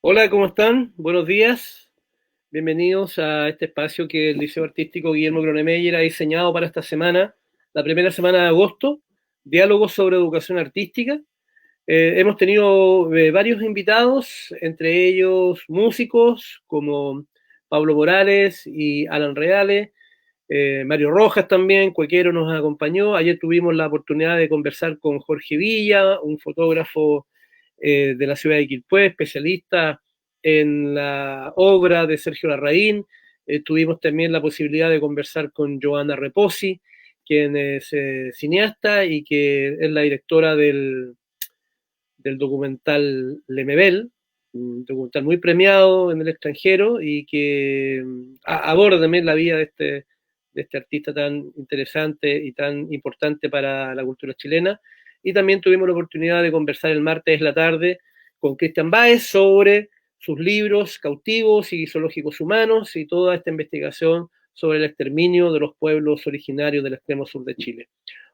Hola, ¿cómo están? Buenos días. Bienvenidos a este espacio que el Liceo Artístico Guillermo Gronemeyer ha diseñado para esta semana, la primera semana de agosto, diálogos sobre educación artística. Hemos tenido varios invitados, entre ellos músicos como Pablo Morales y Alan Reale, Mario Rojas también, Cuequero nos acompañó. Ayer tuvimos la oportunidad de conversar con Jorge Villa, un fotógrafo de la ciudad de Quilpué, especialista en la obra de Sergio Larraín. Tuvimos también la posibilidad de conversar con Joana Reposi, quien es cineasta y que es la directora del documental Lemebel, un documental muy premiado en el extranjero y que aborda también la vida de este artista tan interesante y tan importante para la cultura chilena. Y también tuvimos la oportunidad de conversar el martes de la tarde con Cristian Báez sobre sus libros Cautivos y Zoológicos Humanos y toda esta investigación sobre el exterminio de los pueblos originarios del extremo sur de Chile.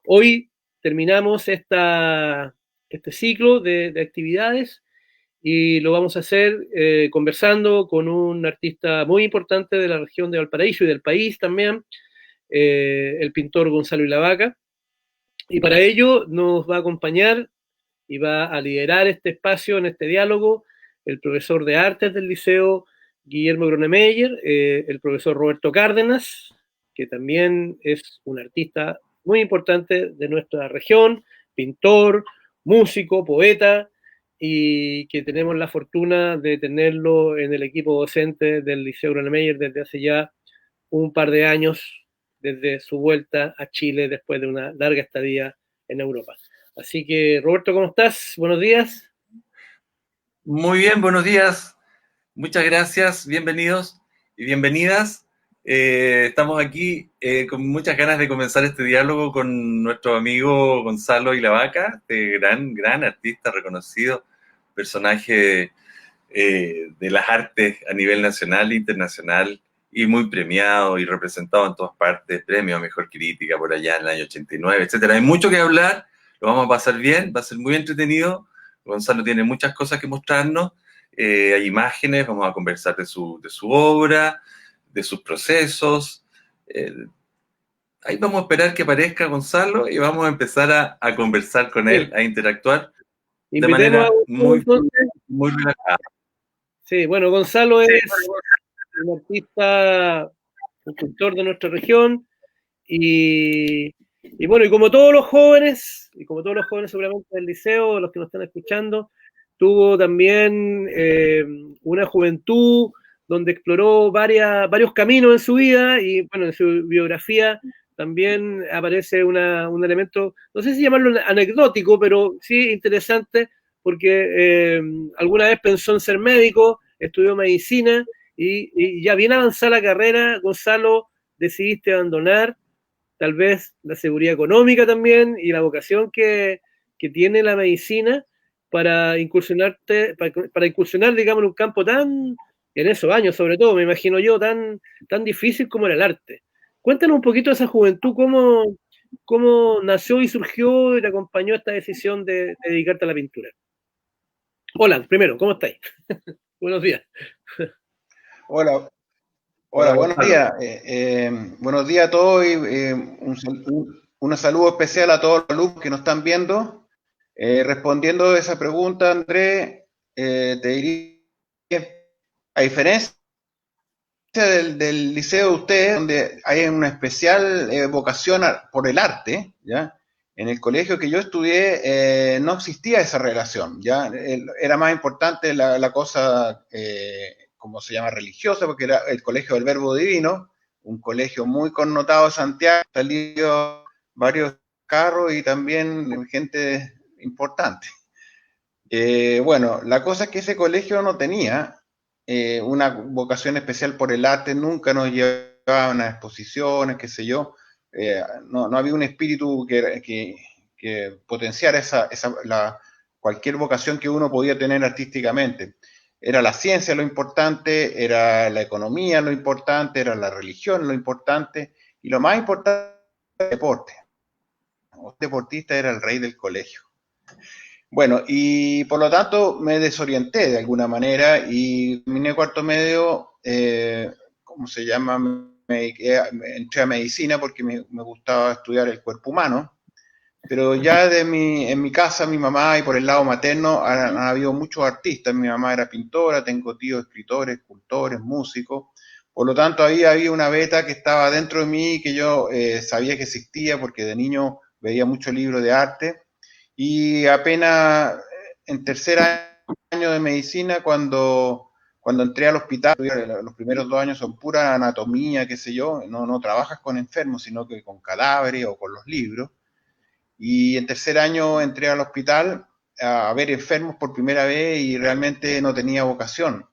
Hoy terminamos este ciclo de actividades y lo vamos a hacer conversando con un artista muy importante de la región de Valparaíso y del país también, el pintor Gonzalo Ilavaca. Y para ello nos va a acompañar y va a liderar este espacio en este diálogo el profesor de artes del liceo Guillermo Gronemeyer, el profesor Roberto Cárdenas, que también es un artista muy importante de nuestra región, pintor, músico, poeta, y que tenemos la fortuna de tenerlo en el equipo docente del Liceo Gronemeyer desde hace ya un par de años, desde su vuelta a Chile después de una larga estadía en Europa. Así que, Roberto, ¿cómo estás? Buenos días. Muy bien, buenos días. Muchas gracias, bienvenidos y bienvenidas. Estamos aquí con muchas ganas de comenzar este diálogo con nuestro amigo Gonzalo Ilavaca, este gran artista reconocido, personaje de las artes a nivel nacional e internacional y muy premiado y representado en todas partes, premio a Mejor Crítica por allá en el año 89, etcétera. Hay mucho que hablar, lo vamos a pasar bien, va a ser muy entretenido. Gonzalo tiene muchas cosas que mostrarnos, hay imágenes, vamos a conversar de su obra, de sus procesos. Eh, Ahí vamos a esperar que aparezca Gonzalo y vamos a empezar a conversar con Sí. él, a interactuar de Invitemos a manera Gonzalo muy, entonces. muy relajada. Sí, bueno, Gonzalo es un artista, un cultor de nuestra región y bueno, y como todos los jóvenes seguramente del liceo, los que nos están escuchando, tuvo también una juventud donde exploró varios caminos en su vida y bueno, en su biografía también aparece un elemento, no sé si llamarlo anecdótico, pero sí interesante, porque alguna vez pensó en ser médico, estudió medicina y ya bien avanzada la carrera, Gonzalo, decidiste abandonar tal vez la seguridad económica también y la vocación que tiene la medicina para incursionar, digamos, en un campo tan, en esos años sobre todo, me imagino yo, tan difícil como era el arte. Cuéntanos un poquito de esa juventud, cómo nació y surgió y te acompañó esta decisión de dedicarte a la pintura. Hola, primero, ¿cómo estáis? Buenos días. Hola, Hola, hola, buenos Gonzalo. días. Buenos días a todos y un saludo especial a todos los alumnos que nos están viendo. Respondiendo a esa pregunta, Andrés, te diría que a diferencia del liceo de ustedes, donde hay una especial vocación por el arte, ¿ya? En el colegio que yo estudié no existía esa relación, ¿ya? Era más importante la cosa, ¿cómo se llama? Religiosa, porque era el colegio del Verbo Divino, un colegio muy connotado de Santiago, salió varios carros y también gente importante. Bueno, la cosa es que ese colegio no tenía una vocación especial por el arte, nunca nos llevaban a exposiciones, qué sé yo. No había un espíritu que potenciara cualquier vocación que uno podía tener artísticamente. Era la ciencia lo importante, era la economía lo importante, era la religión lo importante, y lo más importante era el deporte. Un deportista era el rey del colegio. Bueno, y por lo tanto me desorienté de alguna manera y terminé cuarto medio, ¿cómo se llama? Entré a medicina porque me gustaba estudiar el cuerpo humano, pero ya en mi casa, mi mamá y por el lado materno han habido muchos artistas. Mi mamá era pintora, tengo tíos escritores, escultores, músicos. Por lo tanto, ahí había una beta que estaba dentro de mí que yo sabía que existía porque de niño veía muchos libros de arte. Y apenas en tercer año de medicina, cuando entré al hospital, los primeros 2 años son pura anatomía, qué sé yo, no trabajas con enfermos, sino que con cadáveres o con los libros. Y en tercer año entré al hospital a ver enfermos por primera vez y realmente no tenía vocación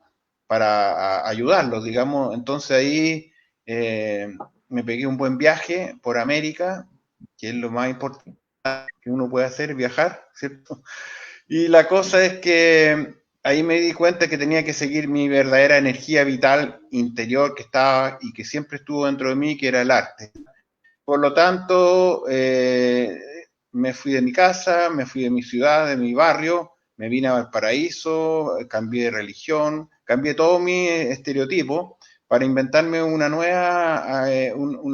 para ayudarlos, digamos. Entonces ahí me pegué un buen viaje por América, que es lo más importante que uno puede hacer, viajar, ¿cierto? Y la cosa es que ahí me di cuenta que tenía que seguir mi verdadera energía vital interior que estaba y que siempre estuvo dentro de mí, que era el arte. Por lo tanto, me fui de mi casa, me fui de mi ciudad, de mi barrio, me vine a Valparaíso, cambié de religión, cambié todo mi estereotipo para inventarme una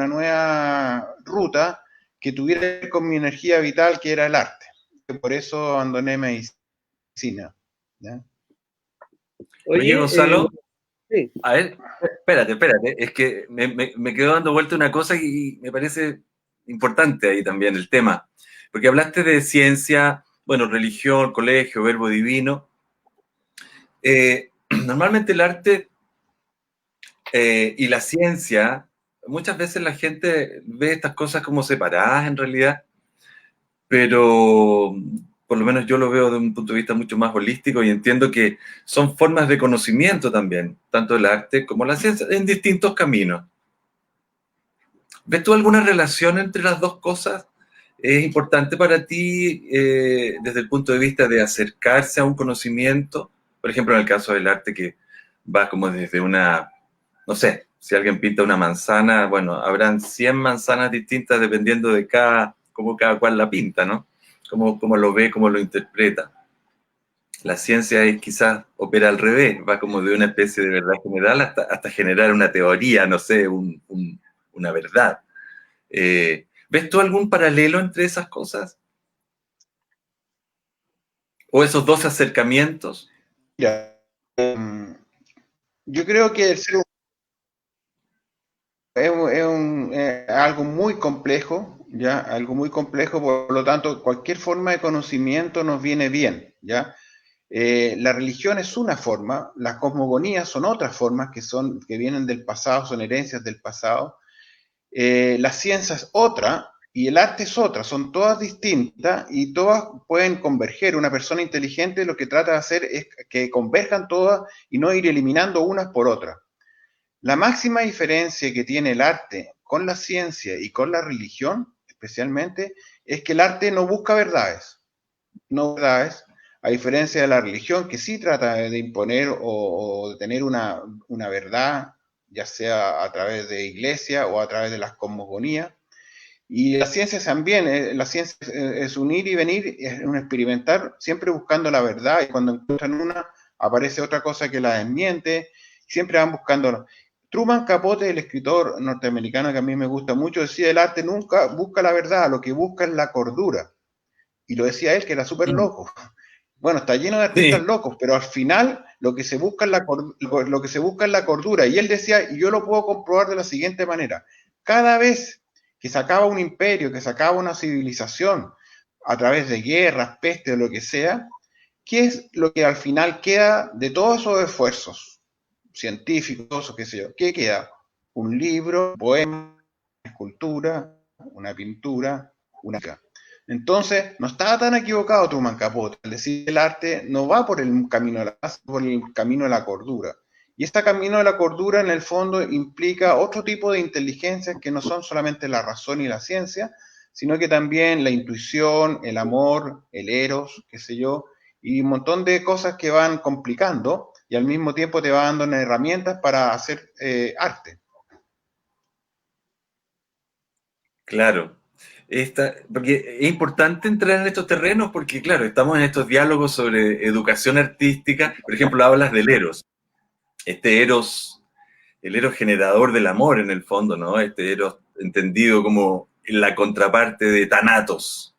nueva ruta que tuviera que ver con mi energía vital, que era el arte. Por eso abandoné medicina. ¿Ya? Oye, Oye, Gonzalo, sí, a ver, espérate, es que me quedó dando vuelta una cosa y me parece importante ahí también el tema, porque hablaste de ciencia, bueno, religión, colegio, verbo divino. Normalmente el arte y la ciencia, muchas veces la gente ve estas cosas como separadas en realidad, pero por lo menos yo lo veo de un punto de vista mucho más holístico y entiendo que son formas de conocimiento también, tanto el arte como la ciencia, en distintos caminos. ¿Ves tú alguna relación entre las dos cosas? ¿Es importante para ti desde el punto de vista de acercarse a un conocimiento? Por ejemplo, en el caso del arte que va como desde una, no sé, si alguien pinta una manzana, bueno, habrán 100 manzanas distintas dependiendo de cómo cada cual la pinta, ¿no? Cómo lo ve, cómo lo interpreta. La ciencia es quizás opera al revés, va como de una especie de verdad general hasta generar una teoría, no sé, una verdad. ¿Ves tú algún paralelo entre esas cosas? ¿O esos dos acercamientos? Mira, yo creo que el ser humano es algo muy complejo, ¿ya? Algo muy complejo, por lo tanto, cualquier forma de conocimiento nos viene bien, ¿ya? La religión es una forma, las cosmogonías son otras formas que vienen del pasado, son herencias del pasado. La ciencia es otra y el arte es otra, son todas distintas y todas pueden converger. Una persona inteligente lo que trata de hacer es que converjan todas y no ir eliminando unas por otras. La máxima diferencia que tiene el arte con la ciencia y con la religión, especialmente, es que el arte no busca verdades, no verdades, a diferencia de la religión que sí trata de imponer o de tener una verdad, ya sea a través de iglesia o a través de las cosmogonías. Y la ciencia también, la ciencia es un ir y venir, es un experimentar, siempre buscando la verdad, y cuando encuentran una, aparece otra cosa que la desmiente, siempre van buscando. Truman Capote, el escritor norteamericano que a mí me gusta mucho, decía, el arte nunca busca la verdad, lo que busca es la cordura. Y lo decía él, que era súper loco. Bueno, está lleno de artistas Sí, locos, pero al final lo que se busca es lo que se busca es la cordura. Y él decía, y yo lo puedo comprobar de la siguiente manera, cada vez que se acaba un imperio, que se acaba una civilización, a través de guerras, peste o lo que sea, ¿qué es lo que al final queda de todos esos esfuerzos científicos o qué sé yo? ¿Qué queda? Un libro, un poema, una escultura, una pintura, una... Entonces, no estaba tan equivocado Truman Capote. Es decir, el arte no va por el camino de la paz, por el camino de la cordura. Y este camino de la cordura, en el fondo, implica otro tipo de inteligencias que no son solamente la razón y la ciencia, sino que también la intuición, el amor, el eros, qué sé yo, y un montón de cosas que van complicando y al mismo tiempo te va dando herramientas para hacer arte. claro. porque es importante entrar en estos terrenos porque, claro, estamos en estos diálogos sobre educación artística. Por ejemplo, hablas del Eros. Este Eros, el Eros generador del amor en el fondo, ¿no? Este Eros entendido como la contraparte de Thanatos.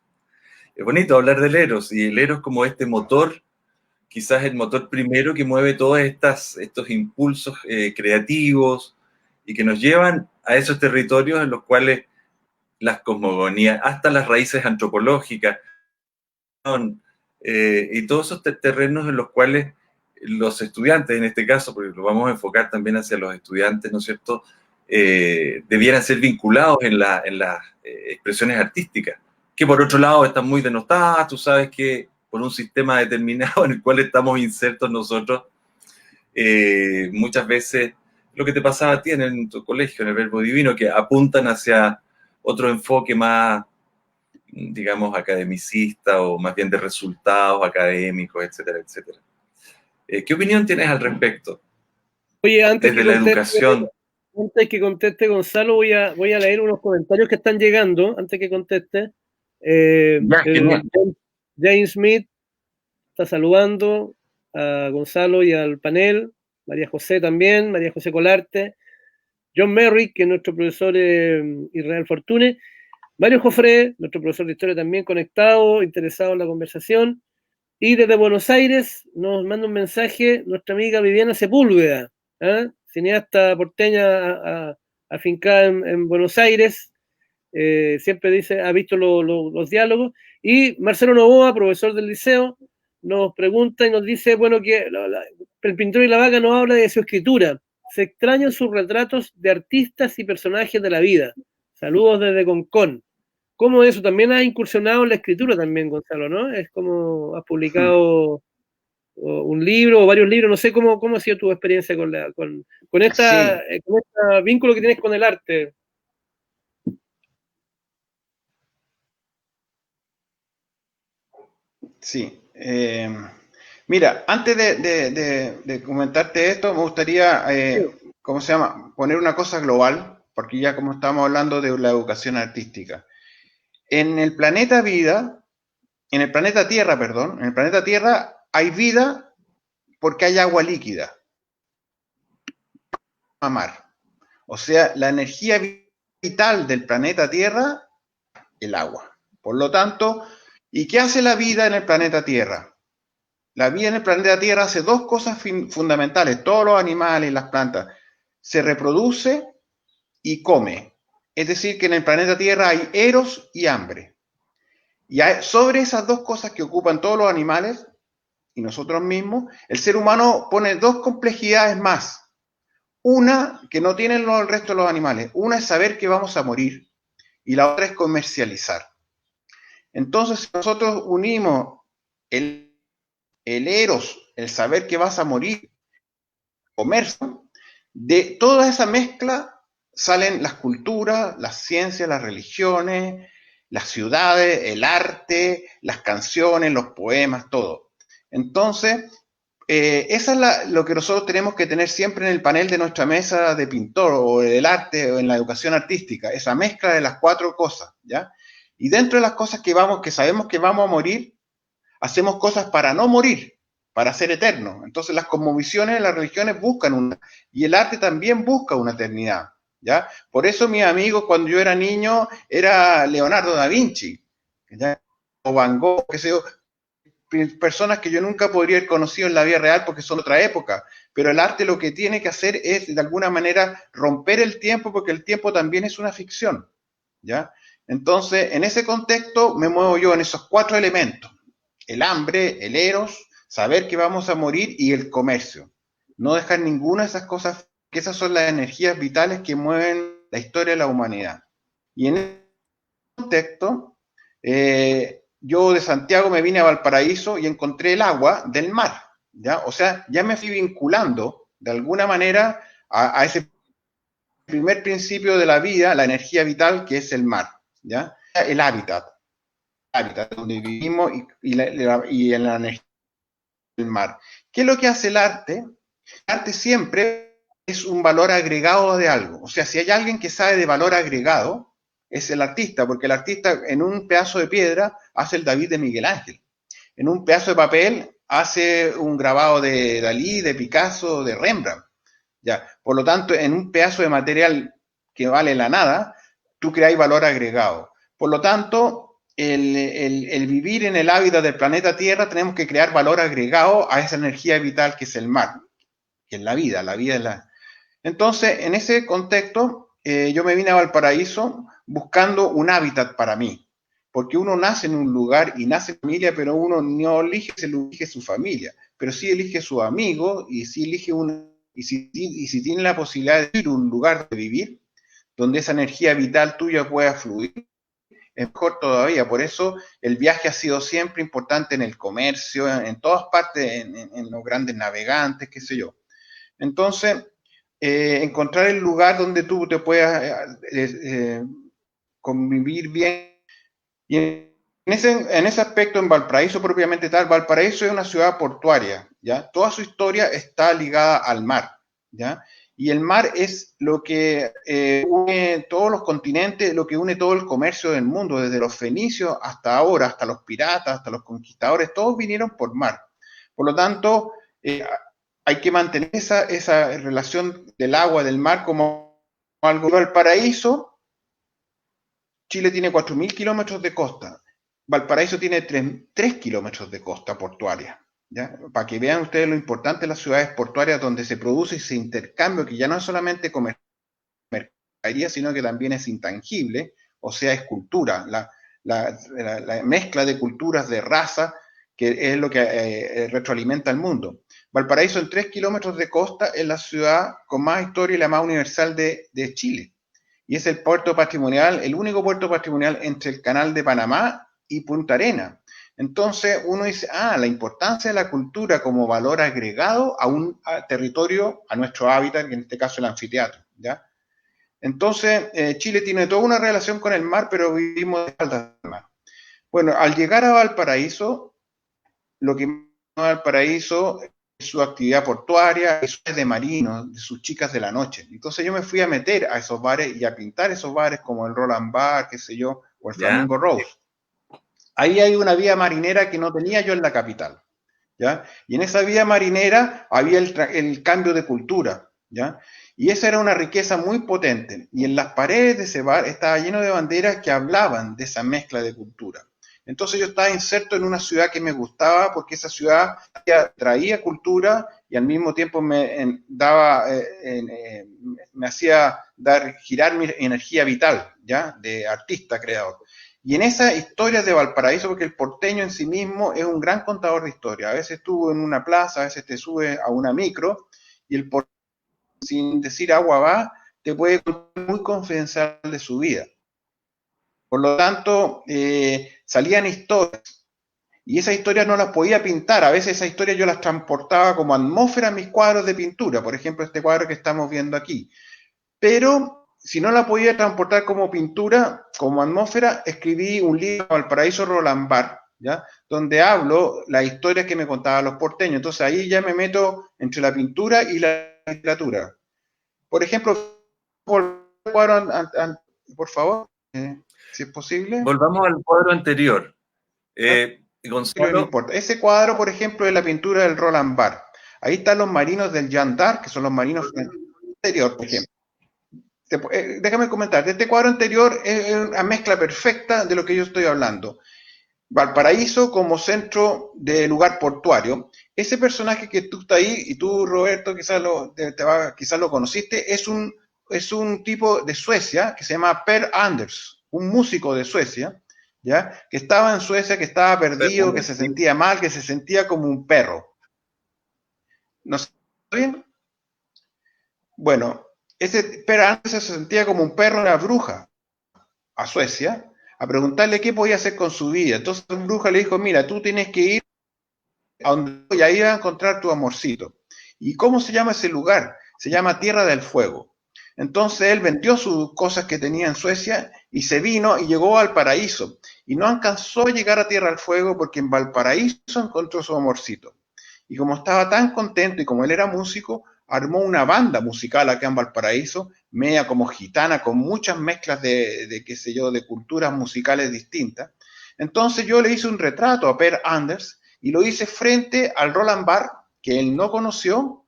Es bonito hablar del Eros y el Eros como este motor, quizás el motor primero que mueve todos estos impulsos creativos y que nos llevan a esos territorios en los cuales las cosmogonías, hasta las raíces antropológicas, y todos esos terrenos en los cuales los estudiantes, en este caso, porque lo vamos a enfocar también hacia los estudiantes, ¿no es cierto?, debieran ser vinculados en las expresiones artísticas, que por otro lado están muy denostadas, tú sabes que por un sistema determinado en el cual estamos insertos nosotros, muchas veces lo que te pasaba a ti en tu colegio, en el Verbo Divino, que apuntan hacia otro enfoque más, digamos, academicista o más bien de resultados académicos, etcétera, etcétera. ¿Qué opinión tienes al respecto? Oye, Desde la educación. Antes que conteste Gonzalo, voy a leer unos comentarios que están llegando, antes que conteste. James Smith está saludando a Gonzalo y al panel, María José también, María José Colarte, John Merrick, que es nuestro profesor Israel Fortune, Mario Jofré, nuestro profesor de historia también conectado, interesado en la conversación, y desde Buenos Aires nos manda un mensaje nuestra amiga Viviana Sepúlveda, cineasta porteña afincada en Buenos Aires, siempre dice, ha visto los diálogos, y Marcelo Novoa, profesor del liceo, nos pregunta y nos dice, bueno, que el pintor y la vaca nos habla de su escritura, se extrañan sus retratos de artistas y personajes de la vida. Saludos desde Concón. ¿Cómo eso? También has incursionado en la escritura también, Gonzalo, ¿no? Es como has publicado un libro o varios libros, no sé cómo ha sido tu experiencia con esta vínculo que tienes con el arte. Sí. Mira, antes de comentarte esto, me gustaría, ¿cómo se llama?, poner una cosa global, porque ya como estamos hablando de la educación artística. En el planeta Tierra, perdón, en el planeta Tierra hay vida porque hay agua líquida, mar. O sea, la energía vital del planeta Tierra, el agua. Por lo tanto, ¿y qué hace la vida en el planeta Tierra? La vida en el planeta Tierra hace dos cosas fundamentales. Todos los animales y las plantas se reproduce y come. Es decir, que en el planeta Tierra hay eros y hambre. Y sobre esas dos cosas que ocupan todos los animales y nosotros mismos, el ser humano pone dos complejidades más. Una que no tienen el resto de los animales. Una es saber que vamos a morir y la otra es comercializar. Entonces, si nosotros unimos el eros, el saber que vas a morir, comercio, de toda esa mezcla salen las culturas, las ciencias, las religiones, las ciudades, el arte, las canciones, los poemas, todo. Entonces, esa es lo que nosotros tenemos que tener siempre en el panel de nuestra mesa de pintor o del arte o en la educación artística, esa mezcla de las cuatro cosas, ¿ya? Y dentro de las cosas que sabemos que vamos a morir, hacemos cosas para no morir, para ser eternos. Entonces las cosmovisiones, las religiones buscan una, y el arte también busca una eternidad, ¿ya? Por eso mis amigos cuando yo era niño era Leonardo da Vinci, ¿ya? O Van Gogh, qué sé yo, personas que yo nunca podría haber conocido en la vida real porque son otra época, pero el arte lo que tiene que hacer es de alguna manera romper el tiempo porque el tiempo también es una ficción, ¿ya? Entonces, en ese contexto me muevo yo en esos cuatro elementos: el hambre, el eros, saber que vamos a morir y el comercio. No dejar ninguna de esas cosas, que esas son las energías vitales que mueven la historia de la humanidad. Y en ese contexto, yo de Santiago me vine a Valparaíso y encontré el agua del mar, ¿ya? O sea, ya me fui vinculando de alguna manera a ese primer principio de la vida, la energía vital que es el mar, ¿ya? El hábitat donde vivimos y en la energía del mar. ¿Qué es lo que hace el arte? El arte siempre es un valor agregado de algo. O sea, si hay alguien que sabe de valor agregado, es el artista, porque el artista en un pedazo de piedra hace el David de Miguel Ángel, en un pedazo de papel hace un grabado de Dalí, de Picasso, de Rembrandt. Ya. Por lo tanto, en un pedazo de material que vale la nada, tú creas valor agregado. Por lo tanto, el vivir en el hábitat del planeta Tierra, tenemos que crear valor agregado a esa energía vital que es el mar, que es la vida es la... Entonces, en ese contexto, yo me vine a Valparaíso buscando un hábitat para mí, porque uno nace en un lugar y nace en familia, pero uno no elige, se lo elige su familia, pero sí elige su amigo y sí elige y si tiene la posibilidad de ir a un lugar de vivir, donde esa energía vital tuya pueda fluir, es mejor todavía. Por eso el viaje ha sido siempre importante en el comercio, en todas partes, en los grandes navegantes, qué sé yo. Entonces, encontrar el lugar donde tú te puedas convivir bien. Y en ese aspecto, en Valparaíso propiamente tal, Valparaíso es una ciudad portuaria, ¿ya? Toda su historia está ligada al mar, ¿ya? Y el mar es lo que une todos los continentes, lo que une todo el comercio del mundo, desde los fenicios hasta ahora, hasta los piratas, hasta los conquistadores, todos vinieron por mar. Por lo tanto, hay que mantener esa relación del agua, del mar, como algo. Valparaíso, Chile tiene 4.000 kilómetros de costa. Valparaíso tiene 3 kilómetros de costa portuaria. ¿Ya? Para que vean ustedes lo importante de las ciudades portuarias donde se produce ese intercambio que ya no es solamente mercadería, sino que también es intangible, o sea, es cultura, la mezcla de culturas, de raza, que es lo que retroalimenta al mundo. Valparaíso, en 3 kilómetros de costa, es la ciudad con más historia y la más universal de Chile. Y es el puerto patrimonial, el único puerto patrimonial entre el Canal de Panamá y Punta Arenas. Entonces uno dice, la importancia de la cultura como valor agregado a un territorio, a nuestro hábitat, que en este caso el anfiteatro, ¿ya? Entonces, Chile tiene toda una relación con el mar, pero vivimos de espaldas al mar. Bueno, al llegar a Valparaíso, lo que más Valparaíso es su actividad portuaria, es de marinos, de sus chicas de la noche. Entonces yo me fui a meter a esos bares y a pintar esos bares como el Roland Bar, qué sé yo, o el Flamingo Rose. Ahí hay una vía marinera que no tenía yo en la capital, ¿ya? Y en esa vía marinera había el cambio de cultura, ¿ya? Y esa era una riqueza muy potente. Y en las paredes de ese bar estaba lleno de banderas que hablaban de esa mezcla de cultura. Entonces yo estaba inserto en una ciudad que me gustaba porque esa ciudad traía cultura y al mismo tiempo me hacía girar mi energía vital, ¿ya? De artista, creador. Y en esa historia de Valparaíso, porque el porteño en sí mismo es un gran contador de historia. A veces estuvo en una plaza, a veces te sube a una micro, y el porteño, sin decir agua va, te puede contar muy confidencial de su vida. Por lo tanto, salían historias, y esas historias no las podía pintar. A veces esas historias yo las transportaba como atmósfera en mis cuadros de pintura, por ejemplo, este cuadro que estamos viendo aquí. Pero si no la podía transportar como pintura, como atmósfera, escribí un libro, Valparaíso Roland Bar, ¿ya? Donde hablo las historias que me contaban los porteños. Entonces ahí ya me meto entre la pintura y la literatura. Por ejemplo, por favor, si es posible. Volvamos al cuadro anterior. Gonzalo. No importa. Ese cuadro, por ejemplo, es la pintura del Roland Bar. Ahí están los marinos del Jeanne d'Arc, que son los marinos anteriores, por ejemplo. Déjame comentar, este cuadro anterior es una mezcla perfecta de lo que yo estoy hablando. Valparaíso como centro de lugar portuario. Ese personaje que tú estás ahí, y tú, Roberto, quizás lo conociste, es un tipo de Suecia que se llama Per Anders, un músico de Suecia, ¿ya? Que estaba en Suecia, que estaba perdido, que se sentía mal, que se sentía como un perro. ¿No está bien? Bueno, ese Per Anders se sentía como un perro, una bruja, a Suecia, a preguntarle qué podía hacer con su vida. Entonces la bruja le dijo, mira, tú tienes que ir a donde y ahí vas a encontrar tu amorcito. ¿Y cómo se llama ese lugar? Se llama Tierra del Fuego. Entonces él vendió sus cosas que tenía en Suecia y se vino y llegó al paraíso. Y no alcanzó a llegar a Tierra del Fuego porque en Valparaíso encontró su amorcito. Y como estaba tan contento y como él era músico, armó una banda musical acá en Valparaíso, media como gitana, con muchas mezclas de qué sé yo, de culturas musicales distintas. Entonces yo le hice un retrato a Per Anders y lo hice frente al Roland Barthes, que él no conoció,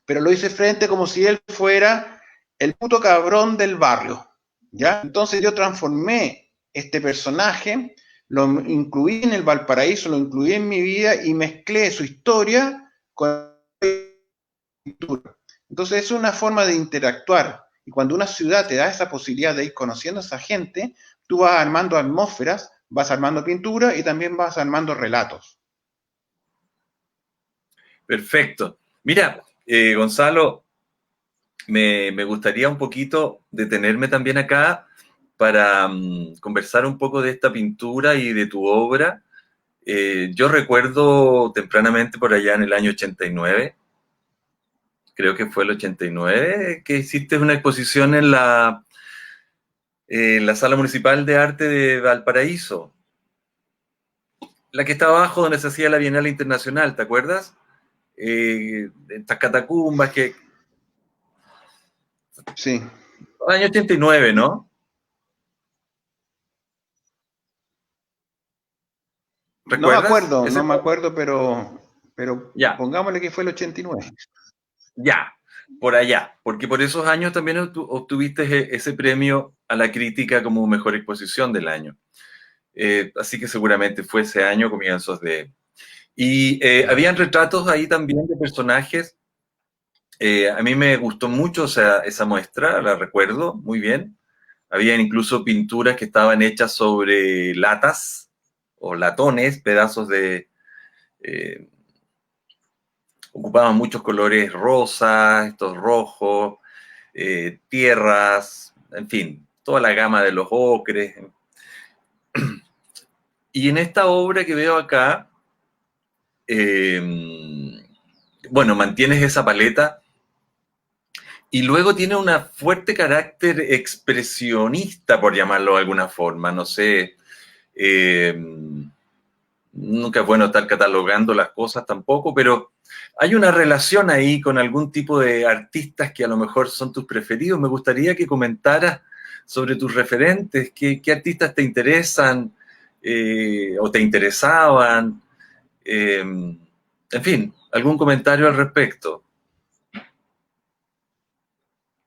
pero lo hice frente como si él fuera el puto cabrón del barrio, ¿ya? Entonces yo transformé este personaje, lo incluí en el Valparaíso, lo incluí en mi vida y mezclé su historia con la pintura. Entonces es una forma de interactuar. Y cuando una ciudad te da esa posibilidad de ir conociendo a esa gente, tú vas armando atmósferas, vas armando pintura y también vas armando relatos. Perfecto. Mira, Gonzalo, me gustaría un poquito detenerme también acá para conversar un poco de esta pintura y de tu obra. Yo recuerdo tempranamente por allá en el año 89, creo que fue el 89, que hiciste una exposición en la Sala Municipal de Arte de Valparaíso, la que está abajo donde se hacía la Bienal Internacional, ¿te acuerdas? Estas catacumbas que... Sí. Año 89, ¿no? ¿Recuerdas? No me acuerdo, pero Ya, pongámosle que fue el 89. ya, por allá, porque por esos años también obtuviste ese premio a la crítica como mejor exposición del año. Así que seguramente fue ese año, comienzos de... Y habían retratos ahí también de personajes. A mí me gustó mucho, o sea, esa muestra, la recuerdo muy bien. Había incluso pinturas que estaban hechas sobre latas o latones, pedazos de... eh, ocupaban muchos colores rosas, estos rojos, tierras, en fin, toda la gama de los ocres. Y en esta obra que veo acá, bueno, mantienes esa paleta y luego tiene un fuerte carácter expresionista, por llamarlo de alguna forma, no sé. Nunca es bueno estar catalogando las cosas tampoco, pero hay una relación ahí con algún tipo de artistas que a lo mejor son tus preferidos. Me gustaría que comentaras sobre tus referentes, qué artistas te interesan o te interesaban. En fin, algún comentario al respecto.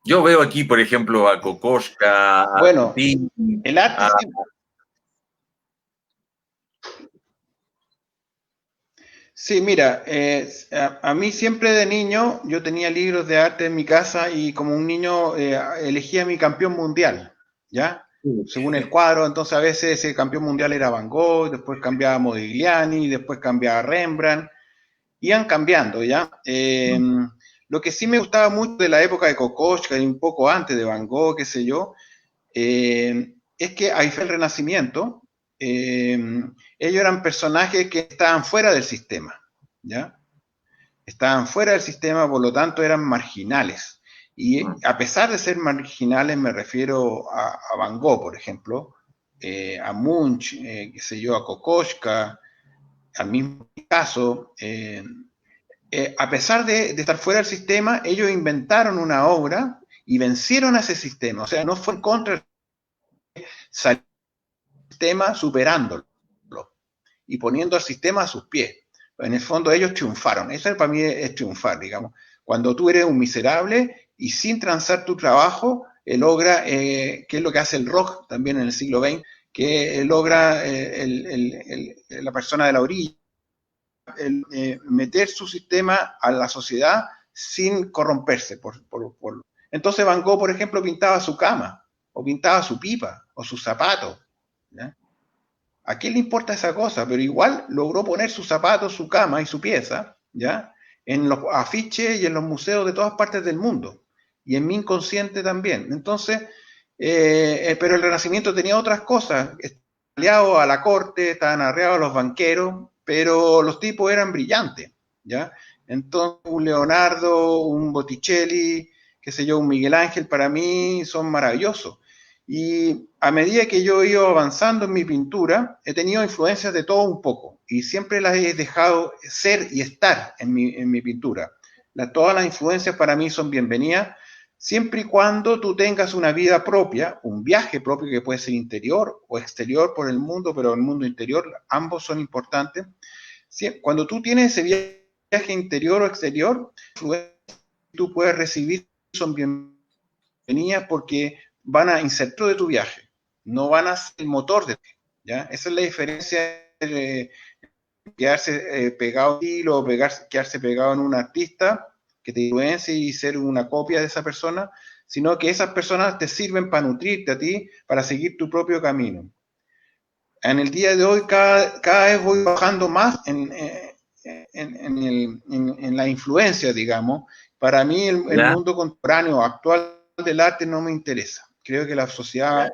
Yo veo aquí, por ejemplo, a Kokoschka, a Bueno, Tutín, el arte a... siempre... Sí, mira, a mí siempre de niño yo tenía libros de arte en mi casa y como un niño elegía mi campeón mundial, ¿ya? Según el cuadro, entonces a veces ese campeón mundial era Van Gogh, después cambiaba Modigliani, después cambiaba Rembrandt, iban cambiando, ¿ya? Lo que sí me gustaba mucho de la época de Kokoschka y un poco antes de Van Gogh, qué sé yo, es que ahí fue el Renacimiento, eh, ellos eran personajes que estaban fuera del sistema, ¿ya? Estaban fuera del sistema, por lo tanto eran marginales. Y a pesar de ser marginales, me refiero a Van Gogh, por ejemplo, a Munch, qué sé yo, a Kokoschka, al mismo caso, a pesar de estar fuera del sistema, ellos inventaron una obra y vencieron a ese sistema. O sea, no fue en contra del sistema, superándolo y poniendo al sistema a sus pies. En el fondo ellos triunfaron. Eso para mí es triunfar, digamos. Cuando tú eres un miserable y sin transar tu trabajo, logra, que es lo que hace el rock también en el siglo XX, que logra la persona de la orilla, meter su sistema a la sociedad sin corromperse. Entonces Van Gogh, por ejemplo, pintaba su cama, o pintaba su pipa, o sus zapatos. ¿Ya? ¿A quién le importa esa cosa? Pero igual logró poner sus zapatos, su cama y su pieza, ¿ya? En los afiches y en los museos de todas partes del mundo. Y en mi inconsciente también. Entonces, pero el Renacimiento tenía otras cosas. Estaban aliados a la corte, estaban arreados a los banqueros, pero los tipos eran brillantes, ¿ya? Entonces, un Leonardo, un Botticelli, qué sé yo, un Miguel Ángel, para mí son maravillosos. Y a medida que yo he ido avanzando en mi pintura, he tenido influencias de todo un poco y siempre las he dejado ser y estar en mi pintura. Todas las influencias para mí son bienvenidas, siempre y cuando tú tengas una vida propia, un viaje propio que puede ser interior o exterior por el mundo, pero el mundo interior, ambos son importantes. Cuando tú tienes ese viaje interior o exterior, tú puedes recibir son bienvenidas porque van a insertar de tu viaje, no van a ser el motor de ti, ¿ya? Esa es la diferencia de quedarse pegado a un estilo o quedarse pegado en un artista que te influencie y ser una copia de esa persona, sino que esas personas te sirven para nutrirte a ti, para seguir tu propio camino. En el día de hoy cada vez voy bajando más en la influencia, digamos. Para mí el mundo contemporáneo actual del arte no me interesa. Creo que la sociedad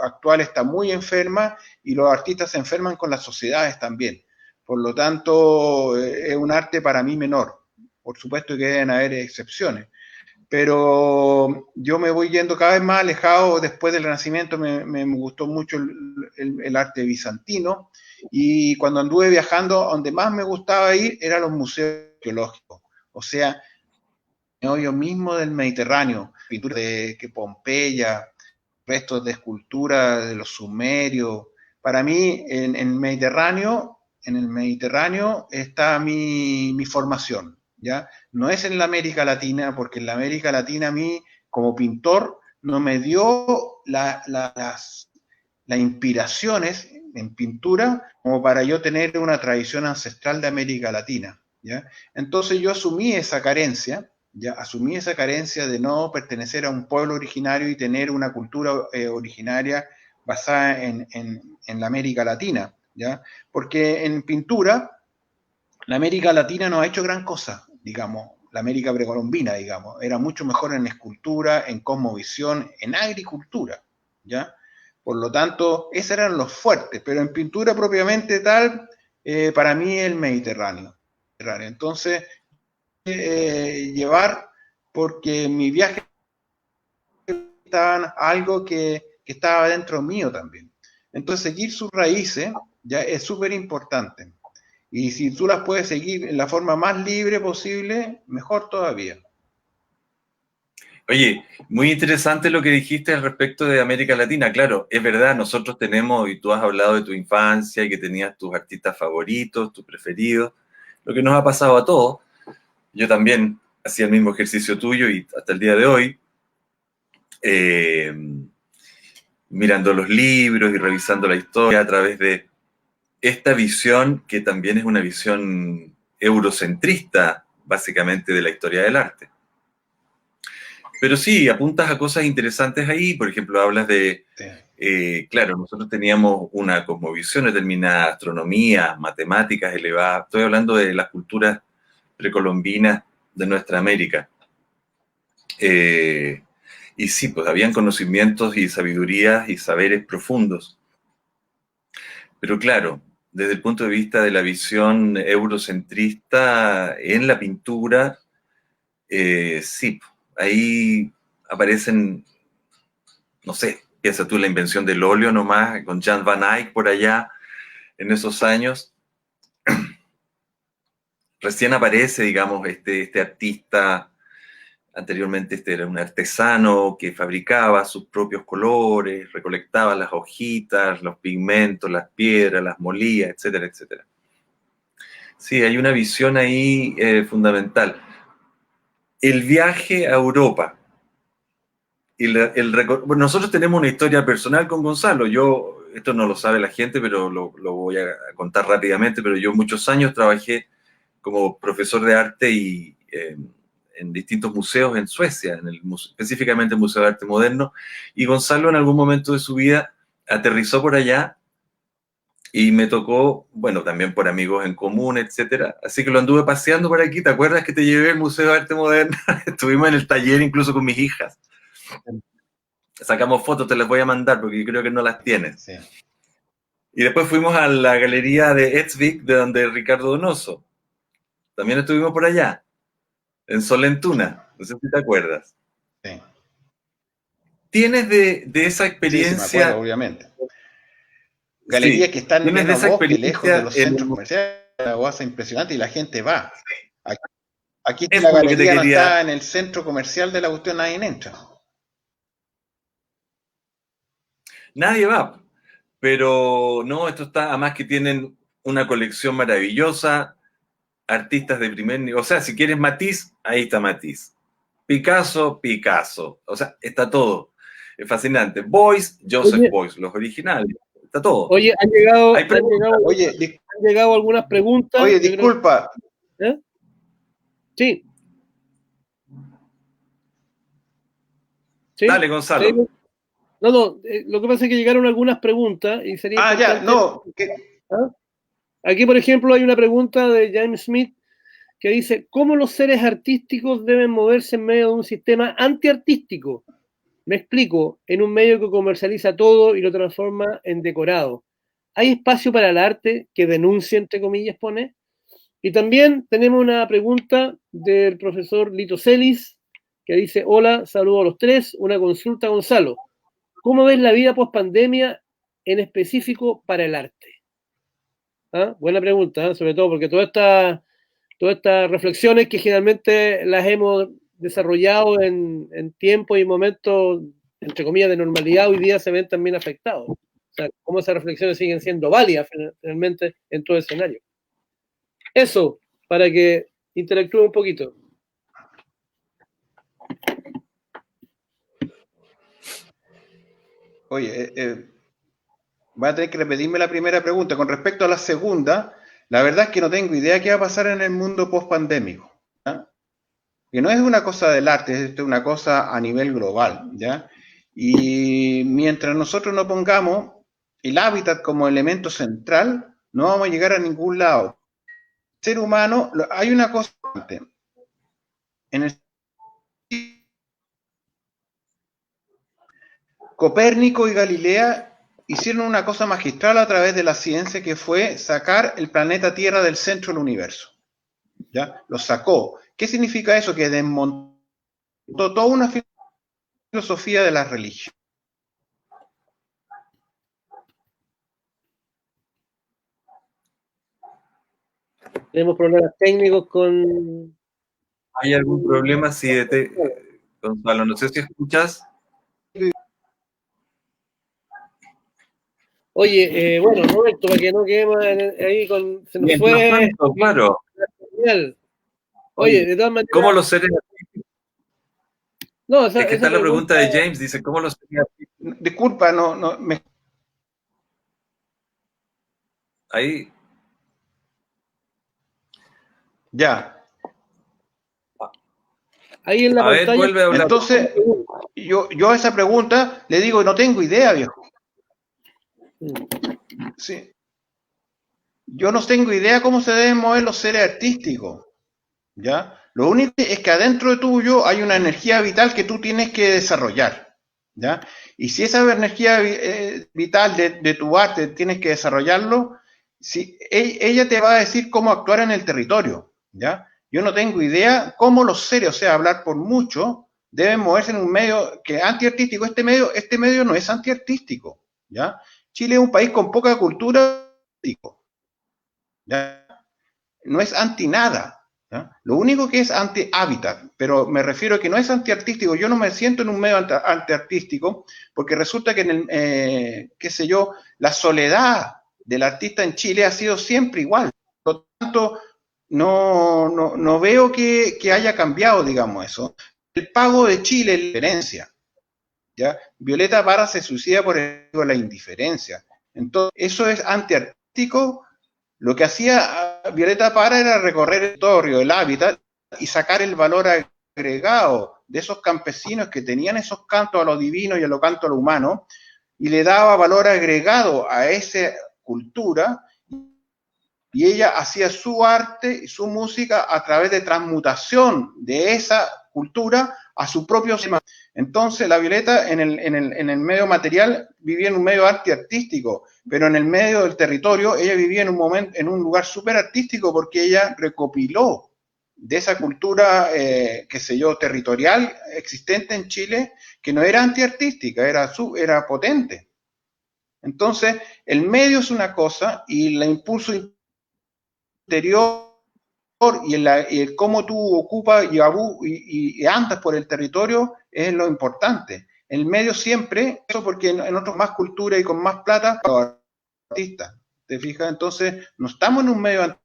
actual está muy enferma y los artistas se enferman con las sociedades también. Por lo tanto, es un arte para mí menor. Por supuesto que deben haber excepciones, pero yo me voy yendo cada vez más alejado. Después del Renacimiento me gustó mucho el arte bizantino, y cuando anduve viajando, donde más me gustaba ir eran los museos arqueológicos, o sea, yo mismo del Mediterráneo, pinturas de Pompeya, restos de escultura de los sumerios. Para mí, en el Mediterráneo está mi formación, ¿ya? No es en la América Latina, porque en la América Latina a mí, como pintor, no me dio las inspiraciones en pintura como para yo tener una tradición ancestral de América Latina, ¿ya? Entonces yo asumí esa carencia de no pertenecer a un pueblo originario y tener una cultura originaria basada en la América Latina, ¿ya? Porque en pintura, la América Latina no ha hecho gran cosa, digamos, la América precolombina, digamos, era mucho mejor en escultura, en cosmovisión, en agricultura, ¿ya? Por lo tanto, esos eran los fuertes, pero en pintura propiamente tal, para mí el Mediterráneo. Entonces, llevar, porque mi viaje estaba algo que estaba dentro mío también. Entonces, seguir sus raíces ya es súper importante. Y si tú las puedes seguir en la forma más libre posible, mejor todavía. Oye, muy interesante lo que dijiste al respecto de América Latina. Claro, es verdad, nosotros tenemos, y tú has hablado de tu infancia y que tenías tus artistas favoritos, tus preferidos, lo que nos ha pasado a todos. Yo también hacía el mismo ejercicio tuyo y hasta el día de hoy, mirando los libros y revisando la historia a través de esta visión que también es una visión eurocentrista, básicamente, de la historia del arte. Pero sí, apuntas a cosas interesantes ahí. Por ejemplo, hablas de, claro, nosotros teníamos una cosmovisión determinada, astronomía, matemáticas elevadas. Estoy hablando de las culturas precolombinas de nuestra América. Y sí, pues habían conocimientos y sabidurías y saberes profundos. Pero claro, desde el punto de vista de la visión eurocentrista en la pintura, sí, ahí aparecen, no sé, piensa tú la invención del óleo nomás, con Jan van Eyck por allá, en esos años. Recién aparece, digamos, este artista. Anteriormente este era un artesano que fabricaba sus propios colores, recolectaba las hojitas, los pigmentos, las piedras, las molía, etcétera, etcétera. Sí, hay una visión ahí fundamental. El viaje a Europa. Bueno, nosotros tenemos una historia personal con Gonzalo. Esto no lo sabe la gente, pero lo voy a contar rápidamente, pero yo muchos años trabajé como profesor de arte y en distintos museos en Suecia, específicamente el Museo de Arte Moderno, y Gonzalo en algún momento de su vida aterrizó por allá y me tocó, bueno, también por amigos en común, etcétera, así que lo anduve paseando por aquí. ¿Te acuerdas que te llevé al Museo de Arte Moderno? Estuvimos en el taller incluso con mis hijas. Sacamos fotos, te las voy a mandar porque creo que no las tienes. Sí. Y después fuimos a la galería de Edsvig, de donde Ricardo Donoso. También estuvimos por allá, en Solentuna, no sé si te acuerdas. Sí. ¿Tienes de esa experiencia? Sí, me acuerdo, obviamente. Galerías que están en ¿Tienes de esa bosque, experiencia lejos de los centros comerciales. la guasa impresionante y la gente va. Aquí Eso la es lo que te galería no quería. está en el centro comercial de la cuestión, nadie entra. Nadie va, pero no, esto está, además que tienen una colección maravillosa, artistas de primer nivel. O sea, si quieres Matisse, ahí está Matisse. Picasso, Picasso. O sea, está todo. Es fascinante. Boyce, Joseph Oye, Boyce, los originales. Está todo. oye, han llegado, Hay preguntas. han llegado algunas preguntas. Oye, Yo creo disculpa. ¿eh? Sí. Sí. Dale, Gonzalo. No, lo que pasa es que llegaron algunas preguntas y sería Ya, importante. no. ¿Ah? Aquí, por ejemplo, hay una pregunta de James Smith que dice: ¿cómo los seres artísticos deben moverse en medio de un sistema antiartístico? Me explico, en un medio que comercializa todo y lo transforma en decorado. ¿Hay espacio para el arte que denuncie, entre comillas, pone? Y también tenemos una pregunta del profesor Lito Celis, que dice: hola, saludo a los tres, una consulta, Gonzalo. ¿Cómo ves la vida post pandemia, en específico para el arte? ¿Ah? Buena pregunta, ¿eh? Sobre todo porque todas estas reflexiones que generalmente las hemos desarrollado en tiempos y momentos, entre comillas, de normalidad, hoy día se ven también afectados. O sea, cómo esas reflexiones siguen siendo válidas finalmente en todo escenario. Eso, para que interactúe un poquito. Oye, voy a tener que repetirme la primera pregunta. Con respecto a la segunda, la verdad es que no tengo idea qué va a pasar en el mundo post-pandémico. Que no es una cosa del arte, es una cosa a nivel global, ¿ya? Y mientras nosotros no pongamos el hábitat como elemento central, no vamos a llegar a ningún lado. El ser humano, hay una cosa en el Copérnico y Galilea hicieron una cosa magistral a través de la ciencia, que fue sacar el planeta Tierra del centro del universo. ¿Ya? Lo sacó. ¿Qué significa eso? Que desmontó toda una filosofía de la religión. Tenemos problemas técnicos con... ¿Hay algún problema? Sí, Gonzalo, no sé si escuchas. Oye, bueno, Roberto, para que no quedemos ahí con... Se nos Mientras fue... tanto, claro. Oye, de todas maneras... ¿Cómo los seres No, Es que está la pregunta de James, dice, ¿cómo los seres artísticos? Disculpa, Ahí. Ya. Ahí en la A ver, pantalla... vuelve a hablar. Entonces, yo a esa pregunta le digo, no tengo idea, viejo. Sí. Yo no tengo idea cómo se deben mover los seres artísticos, ¿ya? Lo único es que adentro de tuyo hay una energía vital que tú tienes que desarrollar, ¿ya? Y si esa energía vital de tu arte tienes que desarrollarlo, si, ella te va a decir cómo actuar en el territorio, ¿ya? Yo no tengo idea cómo los seres, o sea, hablar por mucho, deben moverse en un medio que es antiartístico. Este medio no es antiartístico, ¿ya? Chile es un país con poca cultura, ¿ya? No es anti nada, ¿ya? Lo único que es anti hábitat, pero me refiero a que no es antiartístico. Yo no me siento en un medio antiartístico porque resulta que qué sé yo, la soledad del artista en Chile ha sido siempre igual. Por lo tanto, no veo que haya cambiado, digamos, eso. El pago de Chile es la diferencia, ¿ya? Violeta Parra se suicida por la indiferencia. Entonces, eso es antiartístico. Lo que hacía Violeta Parra era recorrer el territorio, el hábitat, y sacar el valor agregado de esos campesinos que tenían esos cantos a lo divino y a lo canto a lo humano, y le daba valor agregado a esa cultura, y ella hacía su arte y su música a través de transmutación de esa cultura a su propio sistema. Entonces la Violeta en el medio material vivía en un medio artístico, pero en el medio del territorio ella vivía en un lugar súper artístico, porque ella recopiló de esa cultura, qué sé yo, territorial existente en Chile, que no era antiartística, era potente. Entonces el medio es una cosa y el impulso interior y el cómo tú ocupas y andas por el territorio es lo importante. El medio siempre, eso porque en otros más cultura y con más plata, los artistas, ¿te fijas? Entonces, no estamos en un medio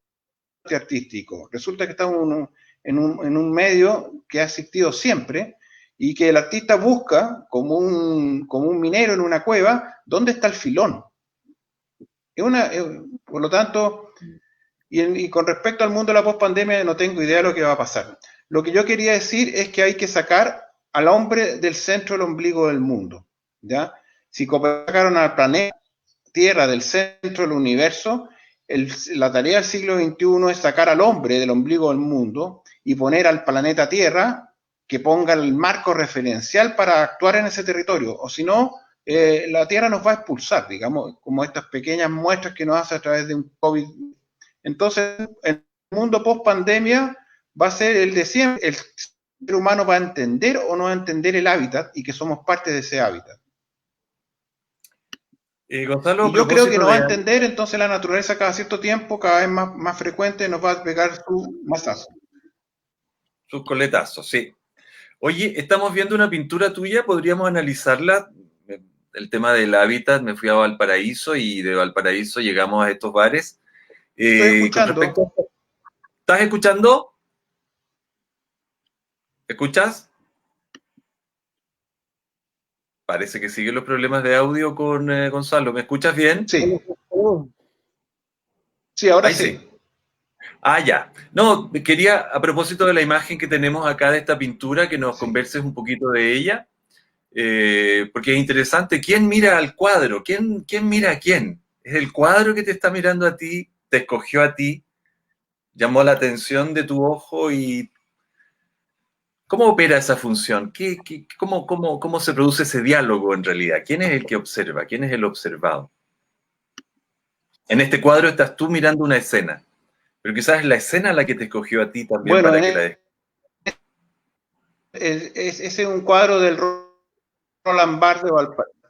artístico, resulta que estamos en un medio que ha existido siempre y que el artista busca como un minero en una cueva, ¿dónde está el filón? Por lo tanto, y con respecto al mundo de la pospandemia, no tengo idea de lo que va a pasar. Lo que yo quería decir es que hay que sacar al hombre del centro del ombligo del mundo, ¿ya? Si sacaron al planeta Tierra del centro del universo, la tarea del siglo XXI es sacar al hombre del ombligo del mundo y poner al planeta Tierra que ponga el marco referencial para actuar en ese territorio, o si no, la Tierra nos va a expulsar, digamos, como estas pequeñas muestras que nos hace a través de un COVID. Entonces, el mundo post pandemia va a ser el de siempre. El ser humano va a entender o no va a entender el hábitat y que somos parte de ese hábitat. Gonzalo, Y yo creo que no va a entender, entonces la naturaleza cada cierto tiempo, cada vez más frecuente, nos va a pegar su mazazo. Sus coletazos, sí. Oye, estamos viendo una pintura tuya, podríamos analizarla. El tema del hábitat, me fui a Valparaíso y de Valparaíso llegamos a estos bares. Estoy escuchando. ¿Estás escuchando? ¿Escuchas? Parece que siguen los problemas de audio con Gonzalo. ¿Me escuchas bien? Sí. Sí, ahora sí. Ah, ya. No, quería, a propósito de la imagen que tenemos acá de esta pintura, que nos converses un poquito de ella, porque es interesante. ¿Quién mira al cuadro? ¿Quién mira a quién? ¿Es el cuadro que te está mirando a ti? ¿Te escogió a ti? ¿Llamó la atención de tu ojo? ¿Y cómo opera esa función? ¿Cómo se produce ese diálogo en realidad? ¿Quién es el que observa? ¿Quién es el observado? En este cuadro estás tú mirando una escena, pero quizás es la escena la que te escogió a ti también para que la... Ese es un cuadro del Roland Barthes de Valparaíso.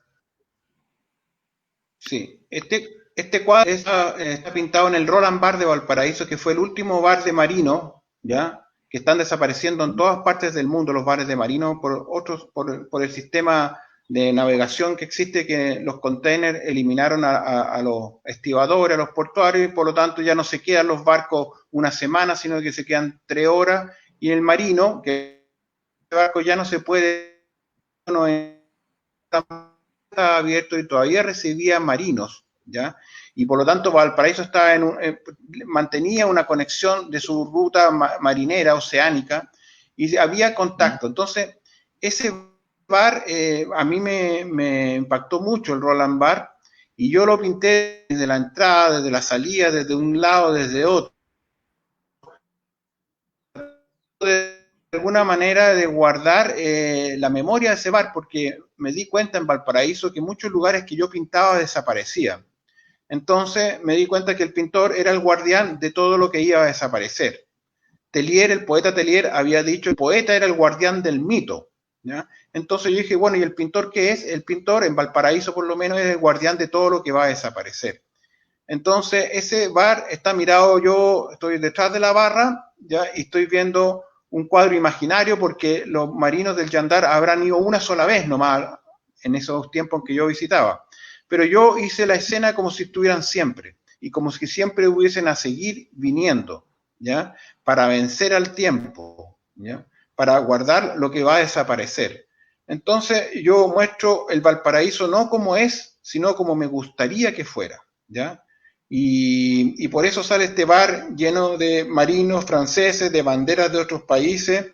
Sí, este cuadro está pintado en el Roland Bar de Valparaíso, que fue el último bar de Marino, ¿ya? Que están desapareciendo en todas partes del mundo los bares de Marino por el sistema de navegación que existe, que los containers eliminaron a los estibadores, a los portuarios, y por lo tanto ya no se quedan los barcos una semana, sino que se quedan 3 horas, y el Marino, que el barco ya no se puede, no está abierto y todavía recibía marinos, ¿ya? Y por lo tanto Valparaíso estaba mantenía una conexión de su ruta marinera, oceánica, y había contacto. Entonces, ese bar a mí me impactó mucho, el Roland Bar, y yo lo pinté desde la entrada, desde la salida, desde un lado, desde otro. De alguna manera de guardar la memoria de ese bar, porque me di cuenta en Valparaíso que muchos lugares que yo pintaba desaparecían. Entonces me di cuenta que el pintor era el guardián de todo lo que iba a desaparecer. Tellier, el poeta Tellier, había dicho, el poeta era el guardián del mito, ¿ya? Entonces yo dije, bueno, ¿y el pintor qué es? El pintor, en Valparaíso por lo menos, es el guardián de todo lo que va a desaparecer. Entonces ese bar está mirado, yo estoy detrás de la barra, ¿ya? Y estoy viendo un cuadro imaginario porque los marinos del Yandar habrán ido una sola vez nomás en esos tiempos que yo visitaba. Pero yo hice la escena como si estuvieran siempre y como si siempre hubiesen a seguir viniendo, ¿ya? Para vencer al tiempo, ¿ya? Para guardar lo que va a desaparecer. Entonces yo muestro el Valparaíso no como es, sino como me gustaría que fuera, ¿ya? Y por eso sale este bar lleno de marinos franceses, de banderas de otros países,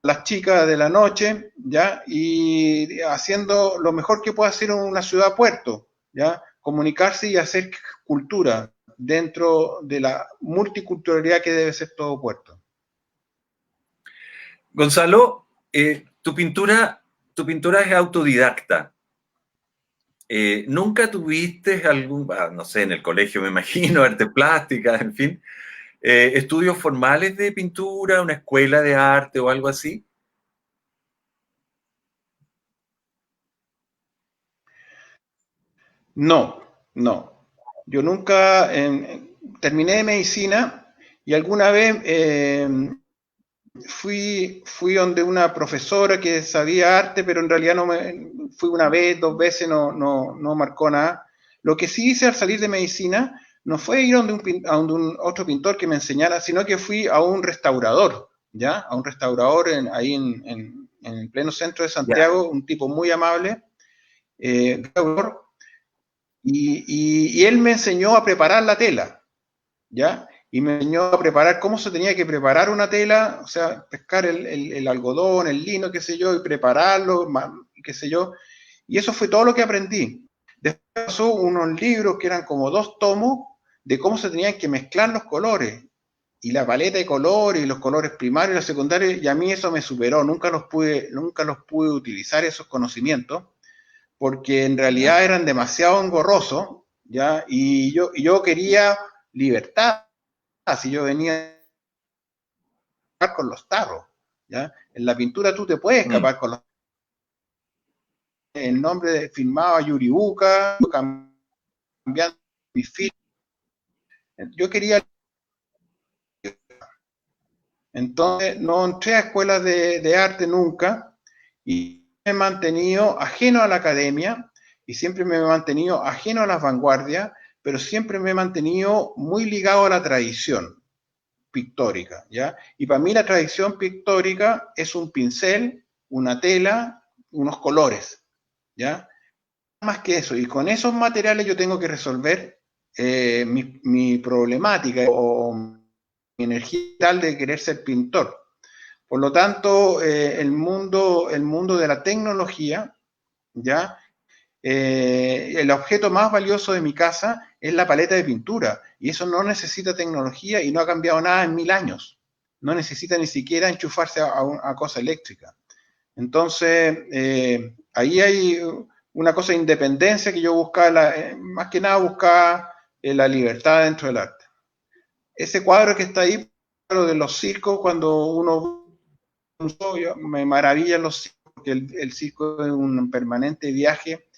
las chicas de la noche, ¿ya? Y haciendo lo mejor que puede hacer una ciudad puerto, ¿ya? Comunicarse y hacer cultura dentro de la multiculturalidad que debe ser todo puerto. Gonzalo, tu pintura es autodidacta. ¿Nunca tuviste algún, no sé, en el colegio me imagino, artes plásticas, en fin, estudios formales de pintura, una escuela de arte o algo así? No. Yo nunca, terminé de medicina y alguna vez fui donde una profesora que sabía arte, pero en realidad fui una vez, 2 veces, no marcó nada. Lo que sí hice al salir de medicina no fue ir a donde otro pintor que me enseñara, sino que fui a un restaurador, ¿ya? A un restaurador ahí en el pleno centro de Santiago, un tipo muy amable, y él me enseñó a preparar la tela, ¿ya? Y me enseñó a preparar cómo se tenía que preparar una tela, o sea, pescar el algodón, el lino, qué sé yo, y prepararlo, qué sé yo. Y eso fue todo lo que aprendí. Después pasó unos libros que eran como 2 tomos de cómo se tenían que mezclar los colores. Y la paleta de colores, y los colores primarios y los secundarios, y a mí eso me superó. Nunca los pude utilizar, esos conocimientos, porque en realidad eran demasiado engorrosos, ¿ya? Y yo quería libertad. Si yo venía a escapar con los tarros, ¿ya? En la pintura tú te puedes escapar con los tarros. El nombre firmaba Yuribuka, cambiando mi film. Yo quería. Entonces no entré a escuelas de arte nunca y me he mantenido ajeno a la academia y siempre me he mantenido ajeno a las vanguardias, pero siempre me he mantenido muy ligado a la tradición pictórica, ¿ya? Y para mí la tradición pictórica es un pincel, una tela, unos colores, ¿ya? Más que eso, y con esos materiales yo tengo que resolver mi problemática o mi energía tal de querer ser pintor. Por lo tanto, el mundo de la tecnología, ¿ya? El objeto más valioso de mi casa es la paleta de pintura, y eso no necesita tecnología y no ha cambiado nada en 1000 años. No necesita ni siquiera enchufarse a cosa eléctrica. Entonces, ahí hay una cosa de independencia que yo buscaba, más que nada buscaba la libertad dentro del arte. Ese cuadro que está ahí, de los circos, cuando uno me maravillan los circos, porque el circo es un permanente viaje,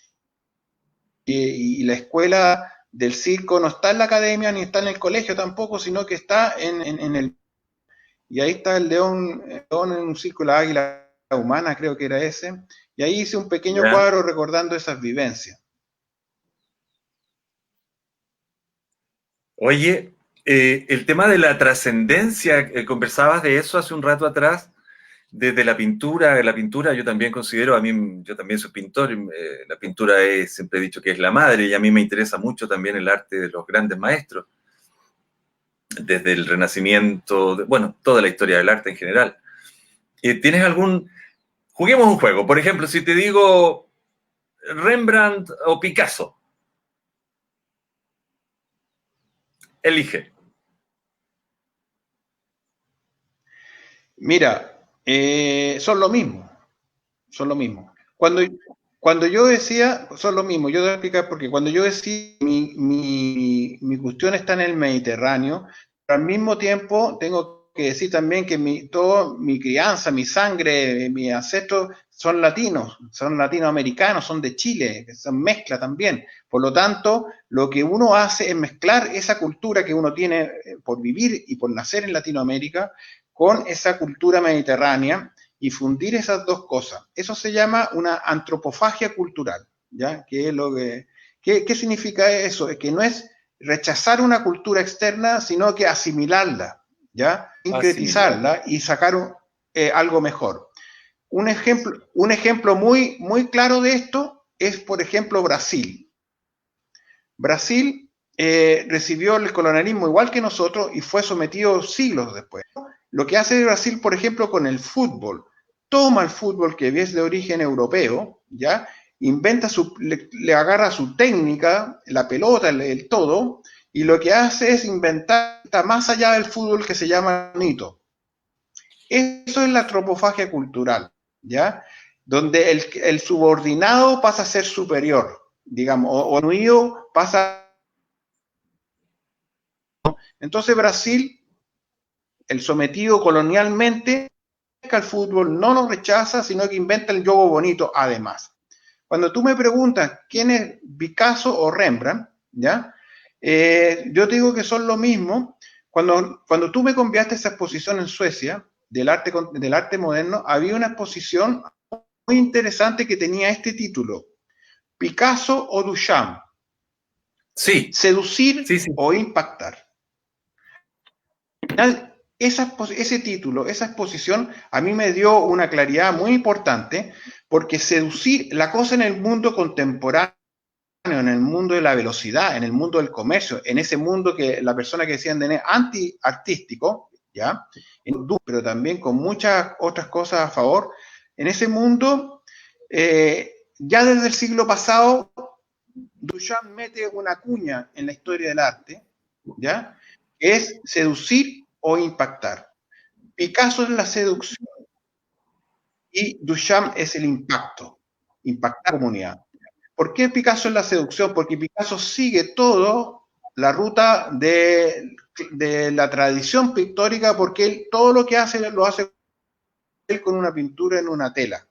y la escuela del circo no está en la academia ni está en el colegio tampoco, sino que está en el... Y ahí está el león en un circo, la águila humana, creo que era ese, y ahí hice un pequeño cuadro recordando esas vivencias. Oye, el tema de la trascendencia, conversabas de eso hace un rato atrás, desde la pintura yo también considero, yo también soy pintor, la pintura siempre he dicho que es la madre, y a mí me interesa mucho también el arte de los grandes maestros, desde el Renacimiento, bueno, toda la historia del arte en general. ¿Tienes juguemos un juego, por ejemplo, si te digo Rembrandt o Picasso, elige. Mira, son lo mismo. Cuando yo decía, son lo mismo, yo te voy a explicar porque cuando yo decía mi cuestión está en el Mediterráneo, pero al mismo tiempo tengo que decir también que toda mi crianza, mi sangre, mis ancestros son latinos, son latinoamericanos, son de Chile, son mezcla también. Por lo tanto, lo que uno hace es mezclar esa cultura que uno tiene por vivir y por nacer en Latinoamérica con esa cultura mediterránea y fundir esas dos cosas. Eso se llama una antropofagia cultural, ¿ya? ¿Qué significa eso? Es que no es rechazar una cultura externa, sino que asimilarla, ¿ya? Sincretizarla y sacar algo mejor. Un ejemplo muy, muy claro de esto es, por ejemplo, Brasil. Brasil recibió el colonialismo igual que nosotros y fue sometido siglos después. Lo que hace Brasil, por ejemplo, con el fútbol, toma el fútbol que es de origen europeo, ¿ya? Le agarra su técnica, la pelota, el todo, y lo que hace es inventar más allá del fútbol que se llama bonito. Eso es la antropofagia cultural, ¿ya? Donde el subordinado pasa a ser superior, digamos, o unido pasa. Entonces Brasil, el sometido colonialmente, el fútbol no lo rechaza, sino que inventa el juego bonito además. Cuando tú me preguntas quién es Picasso o Rembrandt, ¿ya? Yo te digo que son lo mismo. Cuando tú me conviaste a esa exposición en Suecia del arte moderno, había una exposición muy interesante que tenía este título: Picasso o Duchamp, Sí, seducir sí, sí. o impactar. Ese título, esa exposición, a mí me dio una claridad muy importante, porque seducir, la cosa en el mundo contemporáneo, en el mundo de la velocidad, en el mundo del comercio, en ese mundo que la persona que decían tener anti-artístico, ¿ya? Pero también con muchas otras cosas a favor, en ese mundo, ya desde el siglo pasado, Duchamp mete una cuña en la historia del arte, ¿ya? Que es seducir o impactar. Picasso es la seducción y Duchamp es el impactar la comunidad. ¿Por qué Picasso es la seducción? Porque Picasso sigue todo la ruta de la tradición pictórica, porque él todo lo que hace lo hace él con una pintura en una tela.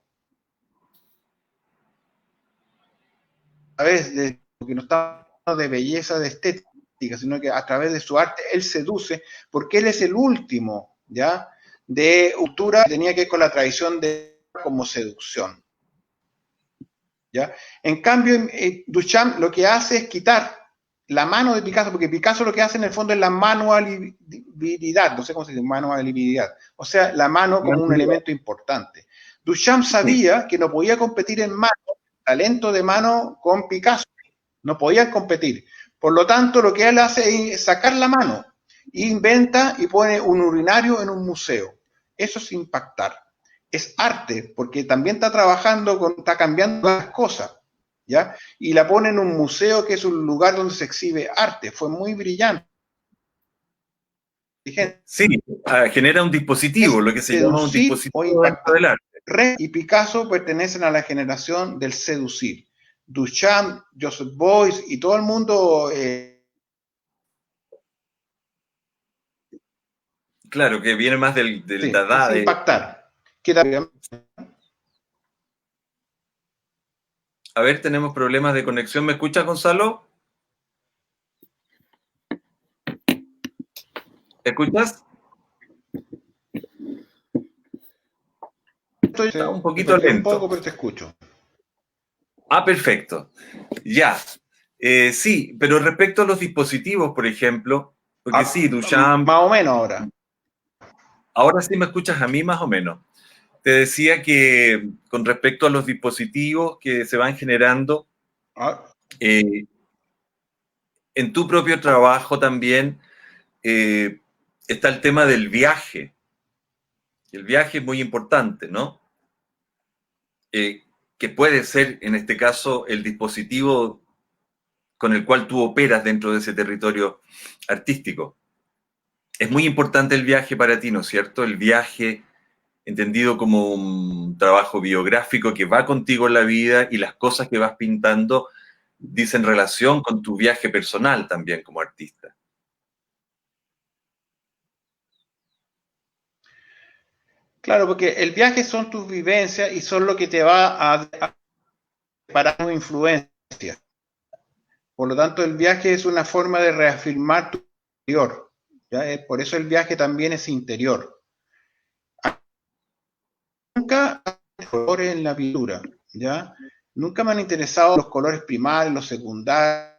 A través de lo que no está de belleza, de estética, sino que a través de su arte él seduce, porque él es el último, ¿ya? De cultura que tenía que ver con la tradición de como seducción. ¿Ya? En cambio, Duchamp lo que hace es quitar la mano de Picasso, porque Picasso lo que hace en el fondo es la manualidad, no sé cómo se dice, manualidad, o sea, la mano como un elemento importante. Duchamp sabía que no podía competir en mano, talento de mano con Picasso, no podían competir. Por lo tanto, lo que él hace es sacar la mano, inventa y pone un urinario en un museo. Eso es impactar. Es arte, porque también está trabajando, está cambiando las cosas, ¿ya? Y la pone en un museo que es un lugar donde se exhibe arte. Fue muy brillante. Sí, genera un dispositivo, Es lo que se llama un seducir o dispositivo dentro impactar. del arte. Ren y Picasso pertenecen a la generación del seducir. Duchamp, Joseph Beuys y todo el mundo... Claro, que viene más del sí, Dada. es impactar. Que también, A ver, tenemos problemas de conexión. ¿Me escuchas, Gonzalo? ¿Me escuchas? Está un te poquito perdí un lento. poco, pero te escucho. Ah, perfecto. Ya. Sí, pero respecto a los dispositivos, por ejemplo, porque sí, Duchamp, Más o menos ahora. ahora sí me escuchas a mí más o menos. Te decía que con respecto a los dispositivos que se van generando, Ah, eh, en tu propio trabajo también eh, está el tema del viaje. El viaje es muy importante, ¿no? Que puede ser, en este caso, el dispositivo con el cual tú operas dentro de ese territorio artístico. Es muy importante el viaje para ti, ¿no es cierto? El viaje entendido como un trabajo biográfico que va contigo en la vida y las cosas que vas pintando dicen relación con tu viaje personal también como artista. claro, porque el viaje son tus vivencias y son lo que te va a parar tu influencia. Por lo tanto, el viaje es una forma de reafirmar tu interior. ¿Ya? Por eso el viaje también es interior. Nunca hay colores en la pintura, ¿ya? Nunca me han interesado los colores primarios, los secundarios.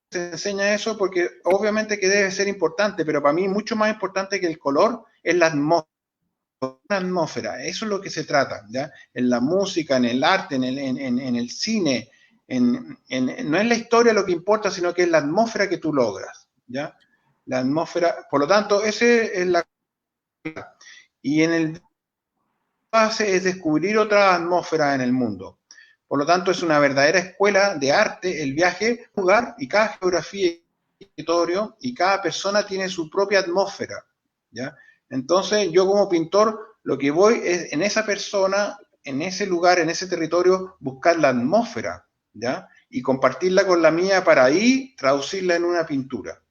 Se enseña eso porque obviamente que debe ser importante, pero para mí mucho más importante que el color es la atmósfera. Eso es lo que se trata, ¿ya? En la música, en el arte, en el cine, no es la historia lo que importa, sino que es la atmósfera que tú logras, ¿ya? La atmósfera, por lo tanto, ese es la... Y en el base es descubrir otra atmósfera en el mundo. Por lo tanto, es una verdadera escuela de arte, el viaje, lugar, y cada geografía y territorio, y cada persona tiene su propia atmósfera, ¿ya? Entonces, yo como pintor, lo que voy es en esa persona, en ese lugar, en ese territorio, buscar la atmósfera, ¿ya? Y compartirla con la mía para ahí traducirla en una pintura.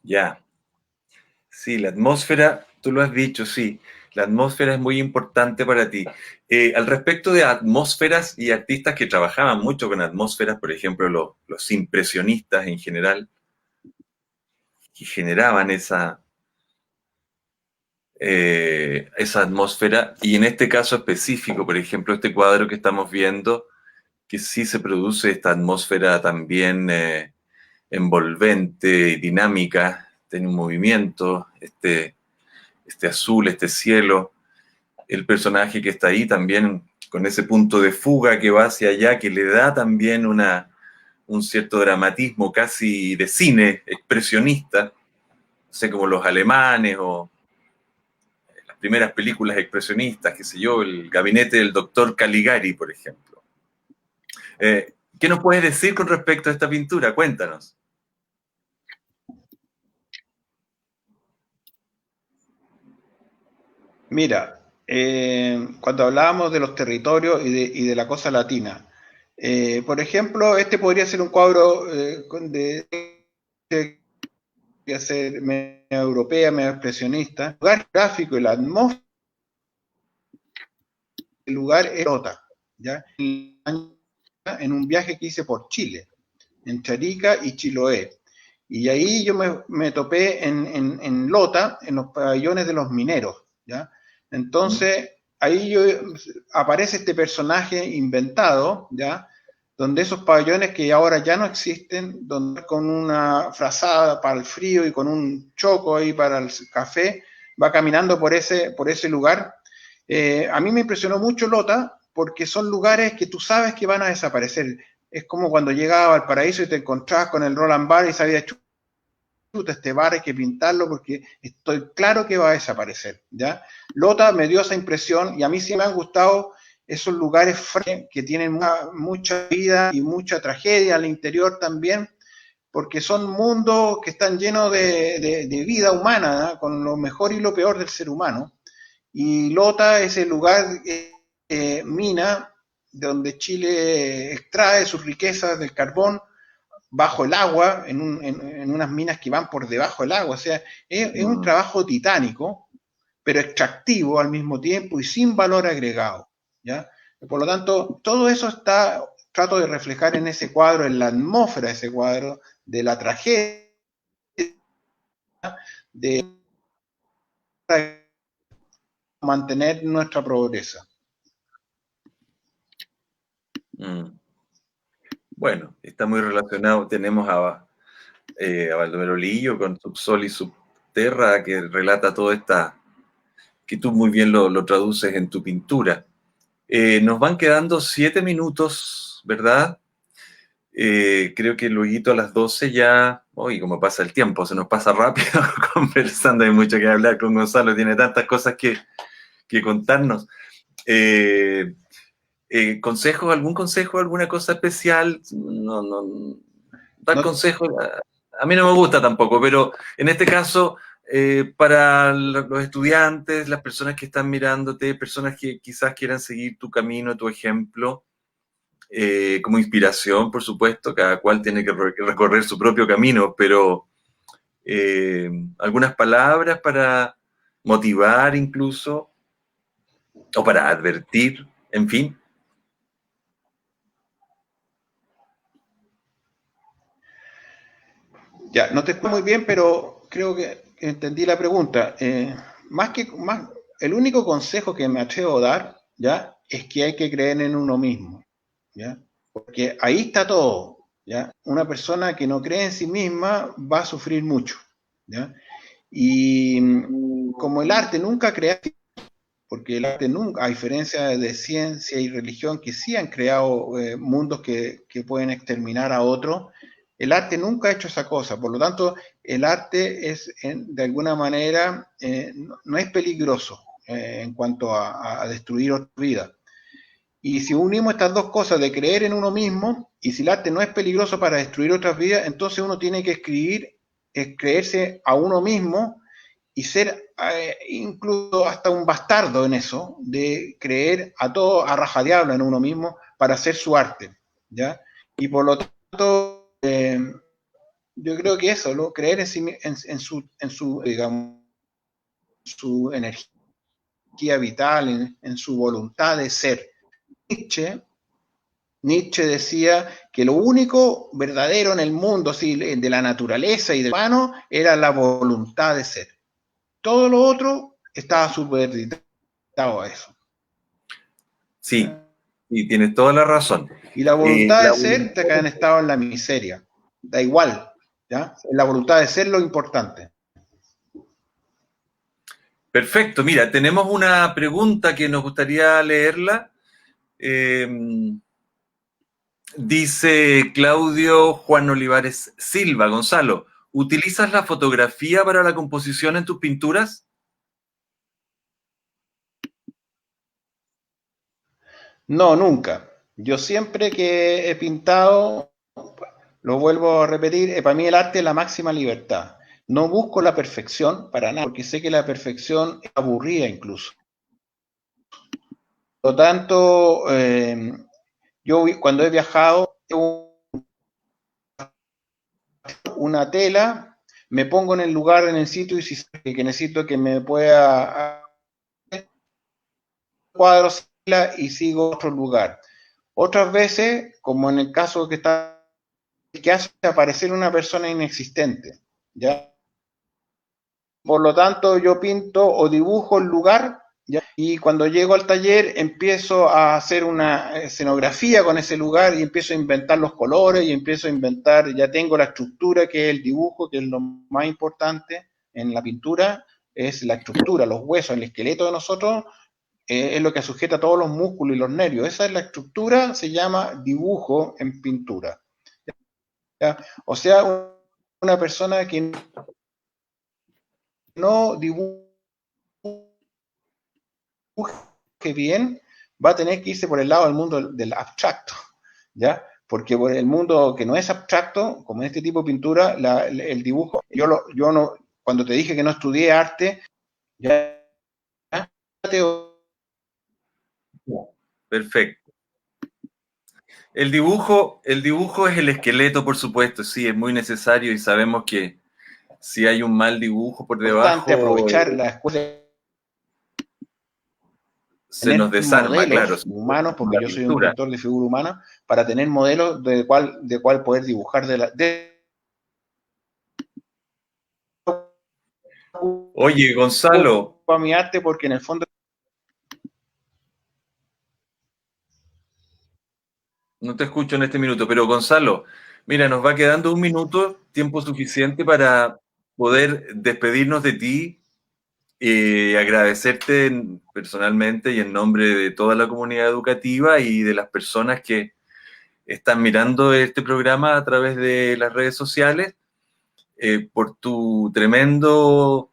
Ya, sí, la atmósfera, tú lo has dicho, sí. La atmósfera es muy importante para ti. Al respecto de atmósferas y artistas que trabajaban mucho con atmósferas, por ejemplo, los impresionistas en general, que generaban esa atmósfera, y en este caso específico, por ejemplo, este cuadro que estamos viendo, que sí se produce esta atmósfera también envolvente y dinámica, tiene un movimiento, este azul, este cielo, el personaje que está ahí también con ese punto de fuga que va hacia allá, que le da también un cierto dramatismo casi de cine expresionista, no sé, como los alemanes o las primeras películas expresionistas, qué sé yo, el gabinete del doctor Caligari, por ejemplo. ¿Qué nos puedes decir con respecto a esta pintura? Cuéntanos. Mira, cuando hablábamos de los territorios y de la cosa latina, por ejemplo, este podría ser un cuadro podría ser medio europea, medio expresionista. El lugar gráfico y la atmósfera del lugar es Lota, ¿ya? En un viaje que hice por Chile, entre Arica y Chiloé. Y ahí yo me topé en Lota, en los pabellones de los mineros, ¿ya? Entonces, ahí aparece este personaje inventado, ¿ya? Donde esos pabellones que ahora ya no existen, donde con una frazada para el frío y con un choco ahí para el café, va caminando por ese lugar. A mí me impresionó mucho Lota porque son lugares que tú sabes que van a desaparecer. Es como cuando llegabas al paraíso y te encontrabas con el Roland Bar y sabías, chuta, este bar hay que pintarlo porque estoy claro que va a desaparecer, ¿ya? Lota me dio esa impresión y a mí sí me han gustado esos lugares que tienen mucha vida y mucha tragedia al interior también, porque son mundos que están llenos de vida humana, ¿no? Con lo mejor y lo peor del ser humano. Y Lota es el lugar, mina, donde Chile extrae sus riquezas del carbón bajo el agua, en unas minas que van por debajo del agua. O sea, es un trabajo titánico, pero extractivo al mismo tiempo y sin valor agregado, ¿ya? Por lo tanto, todo eso trato de reflejar en ese cuadro, en la atmósfera de ese cuadro, de la tragedia, de mantener nuestra pobreza. Bueno, está muy relacionado, tenemos a Baldomero Lillo con Subsol y Subterra, que relata toda esta, que tú muy bien lo traduces en tu pintura. Nos van quedando 7 minutos, ¿verdad? Creo que luego a las 12 ya, uy, como pasa el tiempo, se nos pasa rápido conversando, hay mucho que hablar con Gonzalo, tiene tantas cosas que contarnos. ¿Consejos, algún consejo, alguna cosa especial? No, dar consejos, a mí no me gusta tampoco, pero en este caso, para los estudiantes, las personas que están mirándote, personas que quizás quieran seguir tu camino, tu ejemplo, como inspiración, por supuesto, cada cual tiene que recorrer su propio camino, pero algunas palabras para motivar incluso, o para advertir, en fin. Ya, no te escucho muy bien, pero creo que entendí la pregunta. El único consejo que me atrevo a dar, ¿ya? Es que hay que creer en uno mismo, ¿ya? Porque ahí está todo, ¿ya? Una persona que no cree en sí misma va a sufrir mucho, ¿ya? Y como el arte nunca crea, porque el arte nunca, a diferencia de ciencia y religión que sí han creado mundos que pueden exterminar a otros, el arte nunca ha hecho esa cosa. Por lo tanto, el arte es, de alguna manera, no es peligroso en cuanto a destruir otra vida. Y si unimos estas dos cosas de creer en uno mismo, y si el arte no es peligroso para destruir otras vidas, entonces uno tiene que creerse a uno mismo y ser incluso hasta un bastardo en eso, de creer a todo a rajadiablo en uno mismo para hacer su arte, ¿ya? Y por lo tanto, yo creo que eso, ¿no? Creer en, sí, en su, digamos, su energía, energía vital, en su voluntad de ser. Nietzsche decía que lo único verdadero en el mundo, sí, de la naturaleza y del humano, era la voluntad de ser. Todo lo otro estaba supeditado a eso. Sí, y tienes toda la razón. Y la voluntad de ser te han estado en la miseria. Da igual, ¿ya? La voluntad de ser lo importante. Perfecto, mira, tenemos una pregunta que nos gustaría leerla. Dice Claudio Juan Olivares Silva, Gonzalo, ¿utilizas la fotografía para la composición en tus pinturas? No, nunca. Yo siempre que he pintado, lo vuelvo a repetir, para mí el arte es la máxima libertad. No busco la perfección para nada, porque sé que la perfección es aburrida incluso. Por lo tanto, yo cuando he viajado, una tela, me pongo en el lugar, en el sitio, y si que necesito que me pueda cuadros y sigo otro lugar. Otras veces, como en el caso que hace aparecer una persona inexistente, ¿ya? Por lo tanto, yo pinto o dibujo el lugar, ¿ya? Y cuando llego al taller empiezo a hacer una escenografía con ese lugar y empiezo a inventar los colores y empiezo a inventar, ya tengo la estructura que es el dibujo, que es lo más importante en la pintura, es la estructura, los huesos, el esqueleto de nosotros, es lo que sujeta todos los músculos y los nervios. Esa es la estructura, se llama dibujo en pintura. ¿Ya? O sea, una persona que no dibuje bien va a tener que irse por el lado del mundo del abstracto, ¿ya? Porque por el mundo que no es abstracto, como en este tipo de pintura, el dibujo, yo no, cuando te dije que no estudié arte, ya Perfecto. El dibujo es el esqueleto, por supuesto, sí, es muy necesario y sabemos que si hay un mal dibujo por debajo, aprovechar la escuela, se nos desarma, claro. humanos, porque yo soy un pintor de figura humana, para tener modelos de cuál poder dibujar Oye, Gonzalo. Para mi arte, porque en el fondo No te escucho en este minuto, pero Gonzalo, mira, nos va quedando un minuto, tiempo suficiente para poder despedirnos de ti y agradecerte personalmente y en nombre de toda la comunidad educativa y de las personas que están mirando este programa a través de las redes sociales por tu tremendo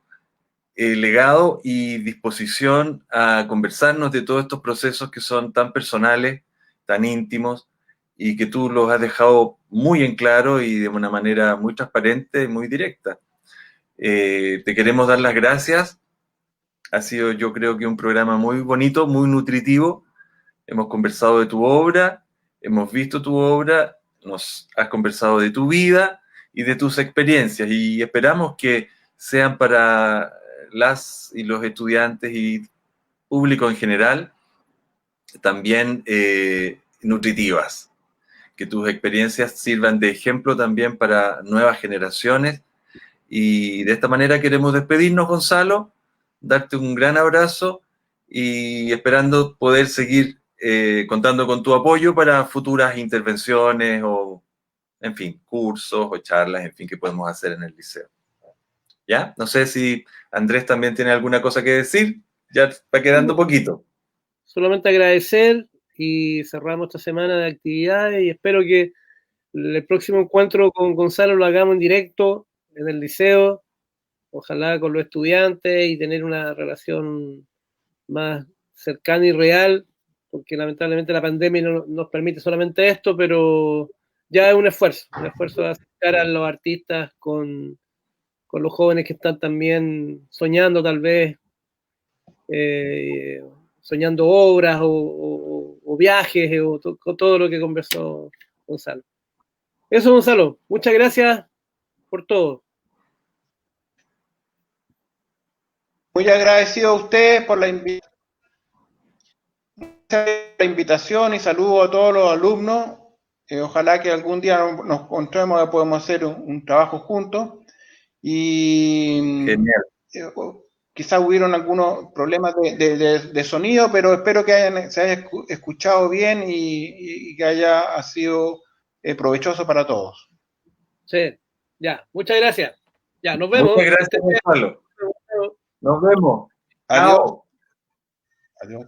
legado y disposición a conversarnos de todos estos procesos que son tan personales, tan íntimos, y que tú los has dejado muy en claro y de una manera muy transparente, muy directa. Te queremos dar las gracias. Ha sido, yo creo que un programa muy bonito, muy nutritivo. Hemos conversado de tu obra, hemos visto tu obra, nos has conversado de tu vida y de tus experiencias, y esperamos que sean para las y los estudiantes y público en general también nutritivas, que tus experiencias sirvan de ejemplo también para nuevas generaciones. Y de esta manera queremos despedirnos, Gonzalo, darte un gran abrazo y esperando poder seguir contando con tu apoyo para futuras intervenciones o, en fin, cursos o charlas, en fin, que podemos hacer en el liceo. ¿Ya? No sé si Andrés también tiene alguna cosa que decir. Ya va quedando poquito. Solamente agradecer y cerramos esta semana de actividades y espero que el próximo encuentro con Gonzalo lo hagamos en directo en el liceo, ojalá con los estudiantes y tener una relación más cercana y real, porque lamentablemente la pandemia no nos permite solamente esto, pero ya es un esfuerzo de acercar a los artistas con los jóvenes que están también soñando tal vez, soñando obras o viajes o todo lo que conversó Gonzalo. Eso, Gonzalo, muchas gracias por todo. Muy agradecido a usted por la invitación. la invitación y saludo a todos los alumnos. Ojalá que algún día nos encontremos y podemos hacer un trabajo juntos. Y quizás hubieron algunos problemas de sonido, pero espero que se haya escuchado bien y que haya sido provechoso para todos. Sí, ya, muchas gracias. Ya, nos vemos. Muchas gracias, Gonzalo. Nos vemos. Adiós. Adiós.